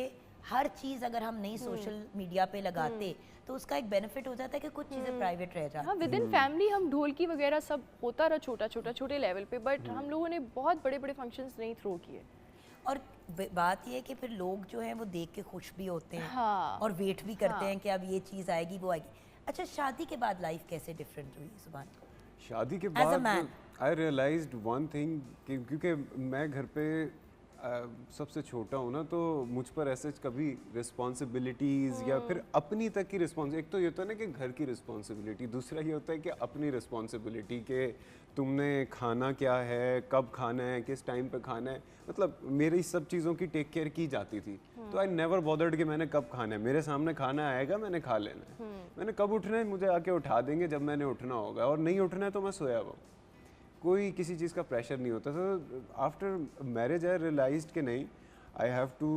हर चीज़ अगर हम नई सोशल मीडिया पे लगाते तो उसका एक बेनिफिट हो जाता है कि कुछ चीज़ें प्राइवेट रह जाती हाँ, विद इन फैमिली हम ढोलकी वगैरह सब होता रहा छोटे लेवल पे, बट हम लोगों ने बहुत बड़े फंक्शंस नहीं थ्रो किए। और बात ये है कि फिर लोग जो हैं वो देख के खुश भी होते हैं हाँ। और वेट भी करते हैं कि अब ये चीज़ आएगी वो आएगी। अच्छा शादी के बाद लाइफ कैसे डिफरेंट हुई सुभान? शादी के As a बाद man. आई रियलाइज्ड वन थिंग कि क्योंकि मैं घर पे सबसे छोटा हूँ ना, तो मुझ पर ऐसे कभी रिस्पॉन्सिबिलिटीज़ या फिर अपनी तक की रिस्पॉन्सिबिलिटी, एक तो ये होता है ना कि घर की रिस्पॉन्सिबिलिटी, दूसरा ये होता है कि अपनी रिस्पॉन्सिबिलिटी के तुमने खाना क्या है, कब खाना है, किस टाइम पे खाना है, मतलब मेरी सब चीज़ों की टेक केयर की जाती थी। तो आई नेवर बॉदर्ड कि मैंने कब खाना है, मेरे सामने खाना आएगा मैंने खा लेना है, मैंने कब उठना है मुझे आके उठा देंगे जब मैंने उठना होगा, और नहीं उठना है तो मैं सोया हुआ, कोई किसी चीज़ का प्रेशर नहीं होता। तो आफ्टर मैरिज आई रियलाइज्ड कि नहीं, I have to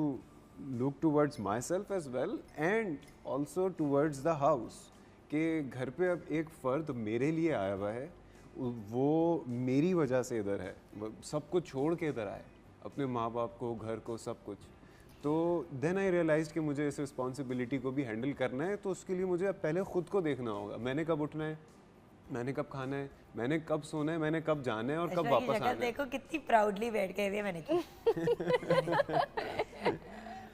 look towards myself as well and also towards the house, कि घर पे अब एक फ़र्द मेरे लिए आया हुआ है, वो मेरी वजह से इधर है, सब कुछ छोड़ के इधर आए, अपने माँ बाप को, घर को, सब कुछ। तो देन आई रियलाइज कि मुझे इस रिस्पॉन्सिबिलिटी को भी हैंडल करना है, तो उसके लिए मुझे पहले ख़ुद को देखना होगा, मैंने कब उठना है, मैंने कब खाना है, मैंने कब सोना है, मैंने कब जाना है और कब वापस आना है। देखो कितनी प्राउडली बैठ गए हुए मैंने की।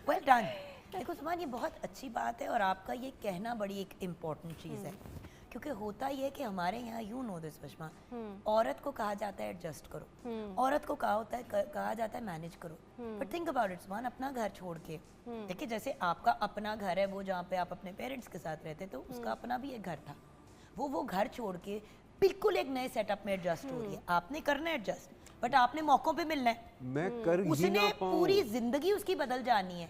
Well done. देखो सुभान ये बहुत अच्छी बात है और आपका ये कहना बड़ी एक इम्पोर्टेंट चीज़ है, क्योंकि होता ये है कि हमारे यहाँ यू नो दिस बशमा, औरत को कहा जाता है एडजस्ट करो, औरत को कहा जाता है मैनेज करो, बट थिंक अबाउट इट सुभान, अपना घर छोड़ के देखिए, जैसे आपका अपना घर है वो जहाँ पे आप अपने पेरेंट्स के साथ रहते, तो उसका अपना भी एक घर था, वो घर छोड़ के बिल्कुल एक नए सेटअप में एडजस्ट हो रही है। आपने करना है एडजस्ट, बट आपने मौकों पे मिलना है, मैं कर ही उसने ना पाऊँ। पूरी जिंदगी उसकी बदल जानी है,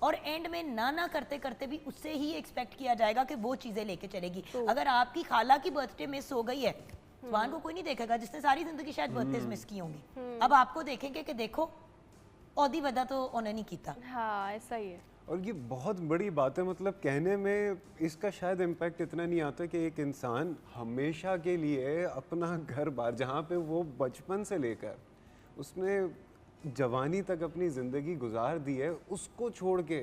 और एंड में ना करते करते भी उससे ही एक्सपेक्ट किया जाएगा कि वो चीजें लेके चलेगी। अगर आपकी खाला की बर्थडे मिस हो गई है, सुभान को कोई नहीं देखेगा जिसने सारी जिंदगी शायद बर्थडे मिस की होंगी, अब आपको देखेंगे कि देखो औदी वदा तो उन्हें नहीं किया। हाँ ऐसा ही है। और ये बहुत बड़ी बात है, मतलब कहने में इसका शायद इम्पैक्ट इतना नहीं आता कि एक इंसान हमेशा के लिए अपना घर बार, जहाँ पे वो बचपन से लेकर उसने जवानी तक अपनी ज़िंदगी गुजार दी है, उसको छोड़ के,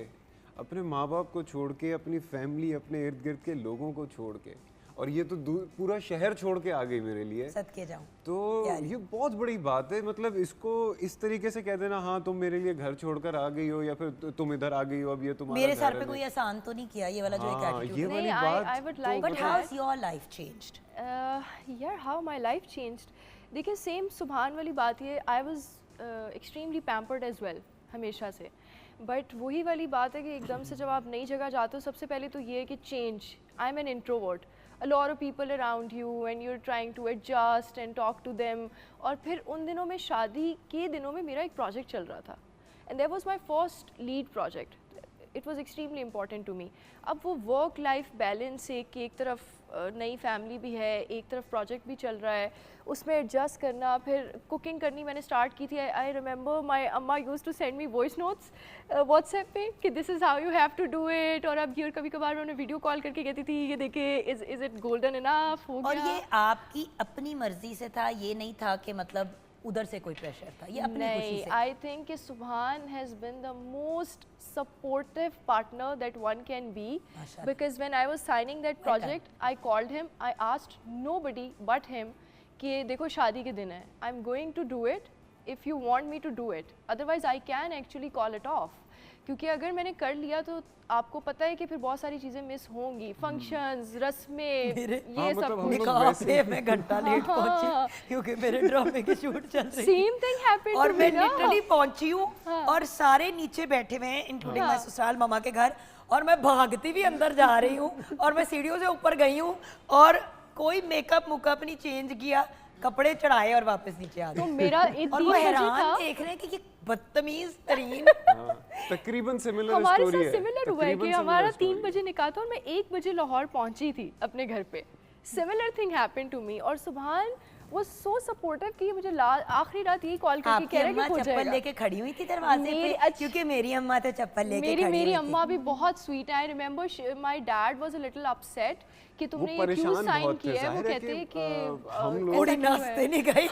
अपने माँ बाप को छोड़ के, अपनी फैमिली, अपने इर्द गिर्द के लोगों को छोड़ के, और ये तो पूरा शहर छोड़ के आ गई मेरे लिए, सदके जाऊं। तो ये बहुत बड़ी बात है। मतलब इसको इस तरीके से कह देना, हाँ तुम मेरे लिए घर छोड़कर आ गई हो या फिर तुम इधर आ गई हो, अब ये तुम्हारा मेरे घर सर है, पे कोई आसान तो नहीं किया ये वाला जो एक हाँ, एटीट्यूड ये है। वाली नहीं, बात I would like but to how add- is your life changed? यार हाउ माई लाइफ चेंज्ड, देखिए सेम सुभान वाली बात ये, I was extremely pampered as well हमेशा से, बट वही वाली बात है कि एकदम से जब आप नई जगह जाते हो, सबसे पहले तो ये है कि change, I am an introvert, a lot of people around you and you're trying to adjust and talk to them, और फिर उन दिनों में, शादी के दिनों में मेरा एक प्रोजेक्ट चल रहा था and that was my first lead project, it was extremely important to me। अब वो वर्क लाइफ बैलेंस एक तरफ नई फैमिली भी है, एक तरफ प्रोजेक्ट भी चल रहा है, उसमें एडजस्ट करना, फिर कुकिंग करनी मैंने स्टार्ट की थी। आई रिमेंबर माई अम्मा use to send me voice notes WhatsApp पे कि this is how you have to do it, और अब ये कभी कभार उन्होंने वीडियो कॉल करके कहती थी ये देखिए इज इट गोल्डन इनफ हो और गया। ये आपकी अपनी मर्जी से था, ये नहीं था कि मतलब उधर से कोई प्रेशर था, ये अपनी खुशी नहीं, से? आई थिंक कि सुभान has been the most supportive partner that one can be, Mashallah. because when I was signing that project I called him, I asked nobody but him कि देखो शादी के दिन है, I'm going to do it if you want me to do it, otherwise I can actually call it off, क्योंकि अगर मैंने कर लिया तो आपको पता है कि फिर बहुत सारी चीज़ें मिस होंगी, फंक्शंस, रस्में, हाँ, ये मतलब सब हम कुछ। लोग निकाह वैसे पे मैं घंटा लेट हाँ। पहुंची क्योंकि मेरे ड्रामे की शूट चल रही थी। सेम थिंग हैपेंड और टू मैं मी ना। लिटरली पहुंची हूँ और सारे नीचे बैठे हुए हैं इंक्लूडिंग माय ससुराल मामा के घर, और मैं भागती भी अंदर जा रही हूँ और मैं सीढ़ियों से ऊपर गई हूँ और कोई मेकअप मुकअप नहीं चेंज किया, कपड़े चढ़ाए और वापस नीचे आ तो गई। मेरा और वो हैरान देख रहे हैं कि ये बदतमीज तरीन हाँ, तकरीबन सिमिलर हमारे स्टोरी साथ है, सिमिलर हुआ है कि तकरीबन हमारा similar 3 story। बजे निकाह था और मैं 1 बजे लाहौर पहुंची थी अपने घर पे। Similar thing happen to me, और सुभान वो सो सपोर्टिव कि मुझे आखिरी रात यही कॉल करके आपकी कह रहे अम्मा कि हो चप्पल जाएगा। लेके खड़ी हुई थी दरवाजे मेरी पे, क्योंकि मेरी अम्मा तो चप्पल लेके खड़ी मेरी हुई थी। अम्मा भी बहुत स्वीट है। I remember my dad was a little upset कि वो तुमने ये क्यों परेशान साइन बहुत थे, किया है। वो जाहिर है कहते हैं कि, कि हम लोग- कुड़ी ऐसा क्यों नाचते है? नहीं गई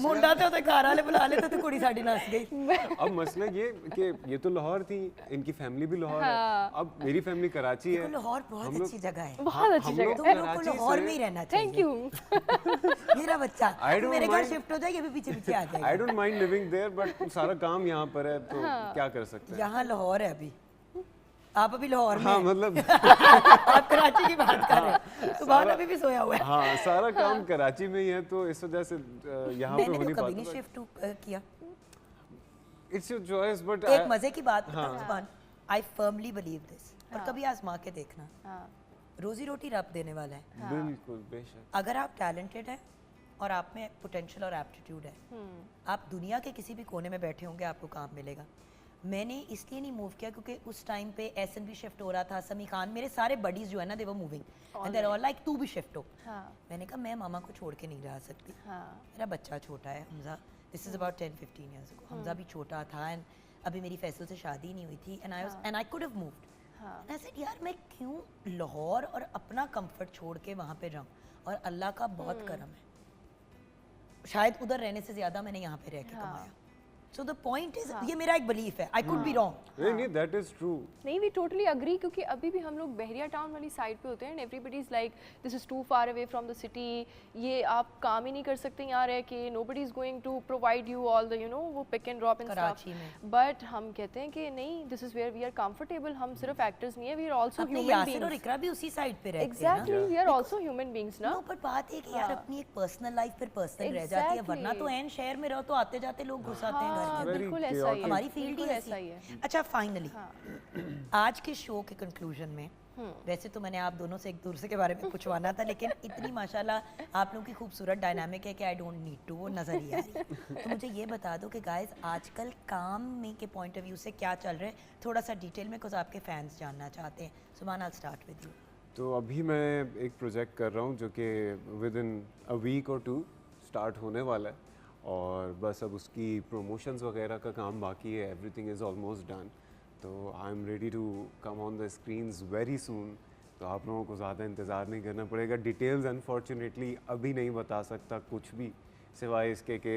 मुंडा तो घर वाले बुला लेते तो कुड़ी साड़ी नाच गई। अब मसला ये कि ये तो लाहौर थी, इनकी फैमिली भी लाहौर है, अब मेरी फैमिली कराची है। देखो लाहौर बहुत हम लोग- अच्छी जगह है, बहुत अच्छी हम लोग जगह है। तुम लोग को कराची लाहौर से- में ही रहना चाहिए। Thank you. मेरा बच्चा I don't मेरे घर mind- शिफ्ट हो जाए, ये भी पीछे पीछे आ आई जाएगा। Don't mind living there, but सारा काम यहाँ पर है तो क्या कर सकते हैं। यहाँ लाहौर है अभी, आप अभी लाहौर में हाँ हैं। मतलब आप कराची की बात कर रहे हैं, सुभान अभी भी सोया हुआ है। हाँ, सारा काम कराची में ही है, तो इस वजह से यहाँ पे हो मैंने नहीं तो कभी नहीं पाता। शिफ्ट किया। इट्स योर चॉइस, बट एक मजे की बात बताऊं सुभान, आई फर्मली बिलीव दिस, और कभी आजमा के देखना, हाँ, रोजी रोटी रब देने वाला है। बिल्कुल बेशक। अगर आप टैलेंटेड हैं और आप में पोटेंशियल और एप्टीट्यूड है, आप दुनिया के किसी भी कोने में बैठे होंगे, आपको काम मिलेगा। मैंने इसलिए नहीं मूव किया क्योंकि उस टाइम पे एसन भी शिफ्ट हो रहा था, समी खान, मेरे सारे बडीज जो है ना दे वो moving and they are all like तू भी शिफ्ट हो। हाँ, मैंने कहा मैं मामा को छोड़ के नहीं रह सकती, हाँ, मेरा बच्चा छोटा है Hamza, this is about 10-15 years ago, Hamza भी छोटा था एंड अभी मेरी फैसल से शादी नहीं हुई थी and I could have moved. हाँ, I said, यार मैं क्यों लाहौर और अपना कंफर्ट छोड़ के वहाँ पे जाऊँ, और अल्लाह का बहुत करम है, शायद उधर रहने से ज़्यादा मैंने यहाँ पे रह के कमाया। सो द पॉइंट इज, ये मेरा एक बिलीफ है, आई कुड बी रॉन्ग। नहीं नहीं, दैट इज ट्रू। नहीं वी टोटली अग्री, क्योंकि अभी भी हम लोग बहरिया टाउन वाली साइड पे होते हैं and everybody is like this is too far away from the city, ये आप काम ही नहीं कर सकते यहाँ रह के, nobody is going to provide you all the you know वो pick and drop and Karachi में। बट हम कहते हैं कि नहीं, this is where we are comfortable, हम सिर्फ एक्टर्स नहीं है, वी आर आल्सो अपने ह्यूमन यासिर और बीइंग्स। इकरा भी उसी साइड पे रहते हैं ना। Exactly, we are also human beings ना। नो, पर बात है कि यार अपनी एक पर्सनल लाइफ फिर पर्सनल रह जाती है, वरना तो एन शहर में रहो तो आते जाते लोग घुस आते हैं घर हाँ, के। Very बिल्कुल ऐसा ही chaotic. है, हमारी फील्ड ही बिल्कुल ऐसा ही है। अच्छा फाइनली आज के शो के कंक्लूजन में, वैसे तो मैंने आप दोनों से एक दूसरे के बारे में पूछवाना था, लेकिन इतनी माशाल्लाह आप लोगों की खूबसूरत डायनामिक है कि आई डोंट नीड टू, वो नजर ही आ रही है। तो मुझे ये बता दो कि गाइस आजकल काम में के पॉइंट ऑफ व्यू से क्या चल रहा है, थोड़ा सा डिटेल में, कुछ आपके फैंस जानना चाहते हैं। सुभान, आई स्टार्ट विद यू। तो अभी मैं एक प्रोजेक्ट कर रहा हूँ जो कि विद इन अ वीक और 2 स्टार्ट होने वाला है, और बस अब उसकी प्रमोशंस वगैरह का काम बाकी है, एवरीथिंग इज़ ऑलमोस्ट डन। तो I am ready to come on the screens very soon. तो आप लोगों को ज़्यादा इंतज़ार नहीं करना पड़ेगा। डिटेल्स अनफॉर्चुनेटली अभी नहीं बता सकता कुछ भी, सिवाय इसके कि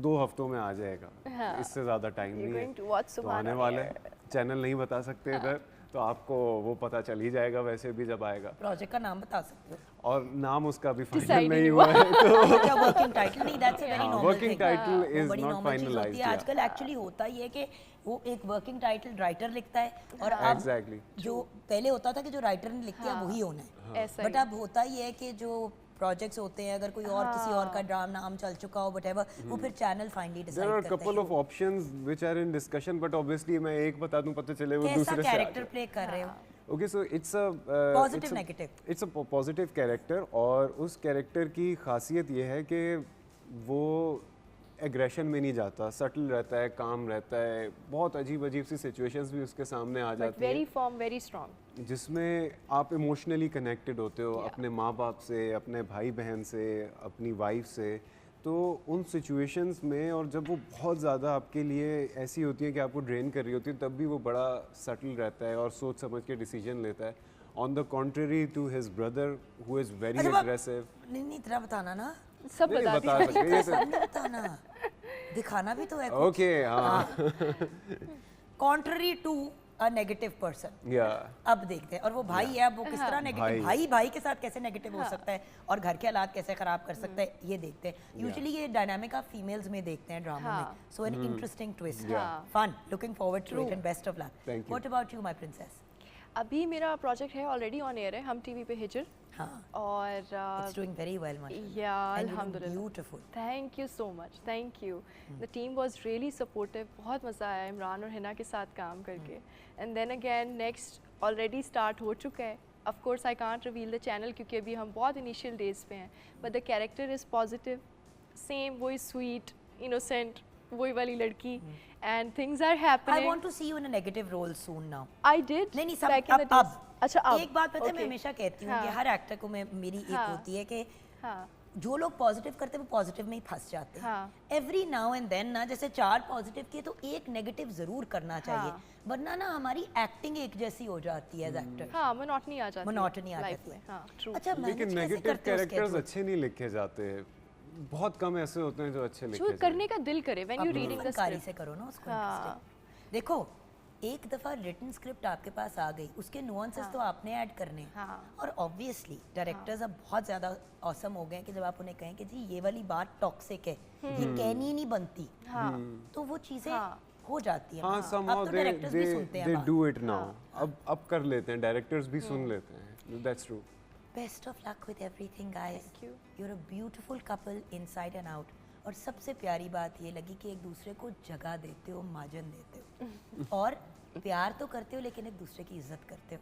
2 हफ्तों में आ जाएगा। हाँ। इससे ज़्यादा टाइम You're नहीं going to है। watch तो Subhan आने on वाले air. चैनल नहीं बता सकते इधर, तो आपको वो पता चल ही जाएगा वैसे भी जब आएगा। प्रोजेक्ट का नाम बता सकते हो? और नाम उसका भी Decide फाइनल नहीं नहीं हुआ है तो क्या वर्किंग टाइटल नहीं? दैट्स अ वेरी हाँ, नॉर्मल working थिंग। title वो is बड़ी not normal चीज़ होती finalized, है yeah. आजकल। एक्चुअली होता ही है कि वो एक वर्किंग टाइटल राइटर लिखता है, और अब Exactly. जो पहले होता था कि जो राइटर ने लिख दिया वही होना है, ऐसा बट ही। अब होता ही है कि जो प्रोजेक्ट्स होते हैं, अगर कोई और किसी और का ड्रामा नाम चल चुका हो whatever, वो फिर channel finally There decide are a करता couple है of options which are in discussion, but obviously मैं एक बता दूं, पता चले वो कैसा दूसरे से आ कैरेक्टर जाए। प्ले कर रहे हो। Okay, so it's a Positive, negative? It's a positive character, और उस कैरेक्टर की खासियत ये है कि वो एग्रेशन में नहीं जाता, सटल रहता है, काम रहता है। बहुत अजीब अजीब सी सिचुएशंस भी उसके सामने आ बट जाती वेरी हैं फॉर्म, वेरी स्ट्रॉन्ग। जिसमें आप इमोशनली कनेक्टेड होते हो अपने माँ बाप से, अपने भाई बहन से, अपनी वाइफ से। तो उन सिचुएशंस में, और जब वो बहुत ज़्यादा आपके लिए ऐसी होती है कि आपको ड्रेन कर रही होती है, तब भी वो बड़ा सटल रहता है और सोच समझ के डिसीजन लेता है। On the contrary to his brother who is very aggressive. नहीं इतना बताना ना, सब नहीं, बता बता दीजिए। सकते ये तो नहीं बताना, दिखाना भी तो है। ओके हाँ contrary to a negative person. या अब देखते हैं, और वो भाई है, अब वो किस तरह नेगेटिव, भाई के साथ कैसे नेगेटिव हो सकता है और घर के हालात कैसे खराब कर सकता है, ये देखते हैं। यूजुअली ये डायनामिक आप फीमेल्स में देखते हैं ड्रामा में, so an interesting twist, fun, looking forward to it and best of luck. Thank you. What about you my princess? अभी मेरा प्रोजेक्ट है, ऑलरेडी ऑन एयर है, हम टीवी पे हिजर। हाँ, और इट्स डूइंग वेरी वेल माशाल्लाह। या And you look अल्हम्दुलिल्लाह, beautiful. Thank you so much, thank you. The team was really supportive, बहुत मज़ा आया इमरान और हिना के साथ काम करके। And then again next already start हो चुका है। Of course I can't reveal the channel क्योंकि अभी हम बहुत इनिशियल डेज पे हैं, but the character is positive, same वही स्वीट इनोसेंट वही वाली लड़की, and things are I happening. want to see you in a negative role soon now. I did नहीं सब back in the days. अब अच्छा अब एक बात पता है, मैं Okay. हमेशा कहती हूँ हाँ. कि हर एक्टर को मेरी एक हाँ. होती है कि हाँ जो लोग पॉजिटिव करते हैं वो पॉजिटिव में ही फंस जाते हैं। हाँ. एवरी नाउ एंड देन ना, जैसे 4 पॉजिटिव किए तो एक नेगेटिव जरूर करना चाहिए, हाँ. वरना ना हमारी एक्टिंग एक जैसी हो जाती है एज एक्टर। हाँ मोनोटनी आ जाती है Monotony आ life जाती है। में। हाँ ट्रू। अच्छा लेकिन manage कैसे नेगेटिव करते हो कैरेक्टर्स schedule? अच्छे नहीं लिखे जाते, बहुत कम ऐसे होते हैं जो अच्छे लिखे जो जाते करने का दिल करे व्हेन यू अपनी रीडिंग द फनकारी स्क्रिप्ट। से करो ना उसको हाँ. interesting। देखो एक दफ़ा रिटन स्क्रिप्ट आपके पास आ गई, उसके नुआंसेस तो आपने ऐड करने हैं। हाँ. और ऑब्वियसली डायरेक्टर्स अब बहुत ज़्यादा ऑसम हो गए हैं कि जब आप उन्हें कहें कि जी ये वाली बात टॉक्सिक है, ये कहनी ही नहीं बनती, हाँ तो वो चीज़ें हाँ. हो जाती हैं। हाँ, अब somehow तो they डायरेक्टर्स भी सुनते हैं बात। do it now. अब कर लेते हैं, डायरेक्टर्स भी सुन लेते हैं। That's true. Best of luck with everything guys. Thank you. You are a beautiful couple inside and out. और सबसे प्यारी बात ये लगी कि एक दूसरे को जगह देते हो, माजन देते हो, और प्यार तो करते हो लेकिन एक दूसरे की इज्जत करते हो।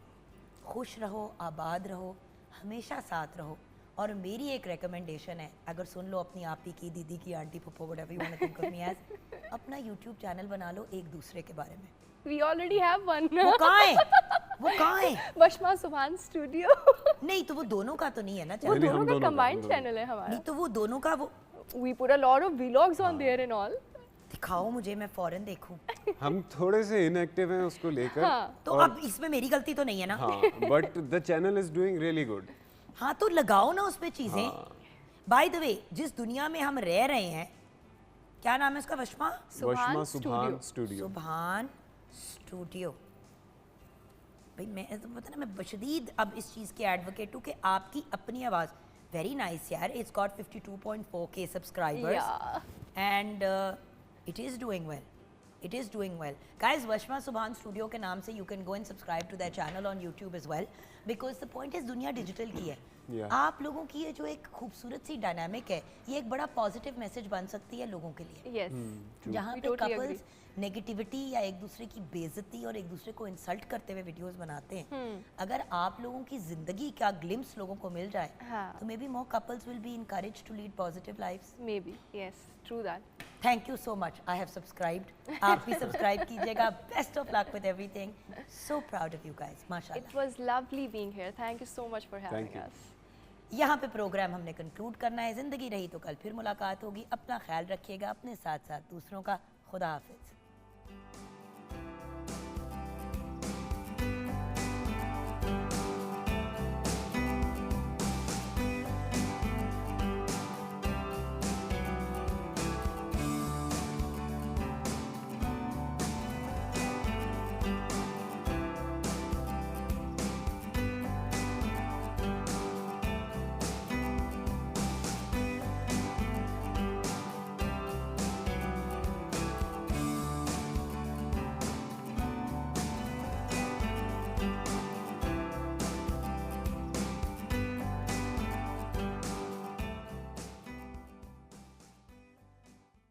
खुश रहो, आबाद रहो, हमेशा साथ रहो। और मेरी एक रिकमेंडेशन है, अगर सुन लो अपनी आपी की, दीदी की, आंटी, पप्पो, whatever you want to think of me as, अपना यूट्यूब चैनल बना लो एक दूसरे के बारे में। We already have one. वो कहाँ है? वो कहाँ है? बशमा सुभान स्टूडियो। नहीं तो वो दोनों का तो नहीं है ना वो चैनल? नहीं, हम दोनों का दोनों का, कंबाइंड हम दोनों। चैनल है हमारा। नहीं तो वो दोनों का वो we put a lot of vlogs on there and all. दिखाओ मुझे, मैं फॉरेन देखूं। हम थोड़े से इनएक्टिव हैं उसको लेकर। हाँ. तो अब इसमें मेरी गलती तो नहीं है ना? हाँ, but the channel is doing really good. हाँ तो लगाओ ना उस पे चीजें। बाय द वे, जिस दुनिया में हम रह रहे हैं, क्या नाम है उसका? वशमा वशमा सुभान स्टूडियो। सुभान स्टूडियो। भाई मैं तो पता ना, मैं बशदीद अब इस चीज़ के एडवोकेट हूँ कि आपकी अपनी आवाज़ वेरी नाइस यार। It's got 52.4K subscribers and it is doing well, it is doing well guys. Washma Subhan studio के नाम से you can go and subscribe to that channel on YouTube as well, because the point is दुनिया डिजिटल की है। Yeah. आप लोगों की ये जो एक खूबसूरत सी डायनामिक है, ये एक बड़ा पॉजिटिव मैसेज बन सकती है लोगों के लिए, यस जहाँ We पे totally कपल्स नेगेटिविटी या एक दूसरे की बेइज्जती और एक दूसरे को इंसल्ट करते हुए वीडियोस बनाते हैं। अगर आप लोगों की जिंदगी का ग्लिम्स लोगों को मिल जाए, हाँ. तो maybe more couples will be encouraged to lead positive lives. Maybe yes true that. Thank you so much, I have subscribed. आप भी सब्सक्राइब कीजिएगा। Best of luck with everything. So proud of you guys, माशाल्लाह। It was lovely being here. Thank you so much for having Thank you. Us. यहाँ पे प्रोग्राम हमने कंक्लूड करना है। ज़िंदगी रही तो कल फिर मुलाकात होगी। अपना ख्याल रखिएगा, अपने साथ साथ दूसरों का। खुदा हाफिज़।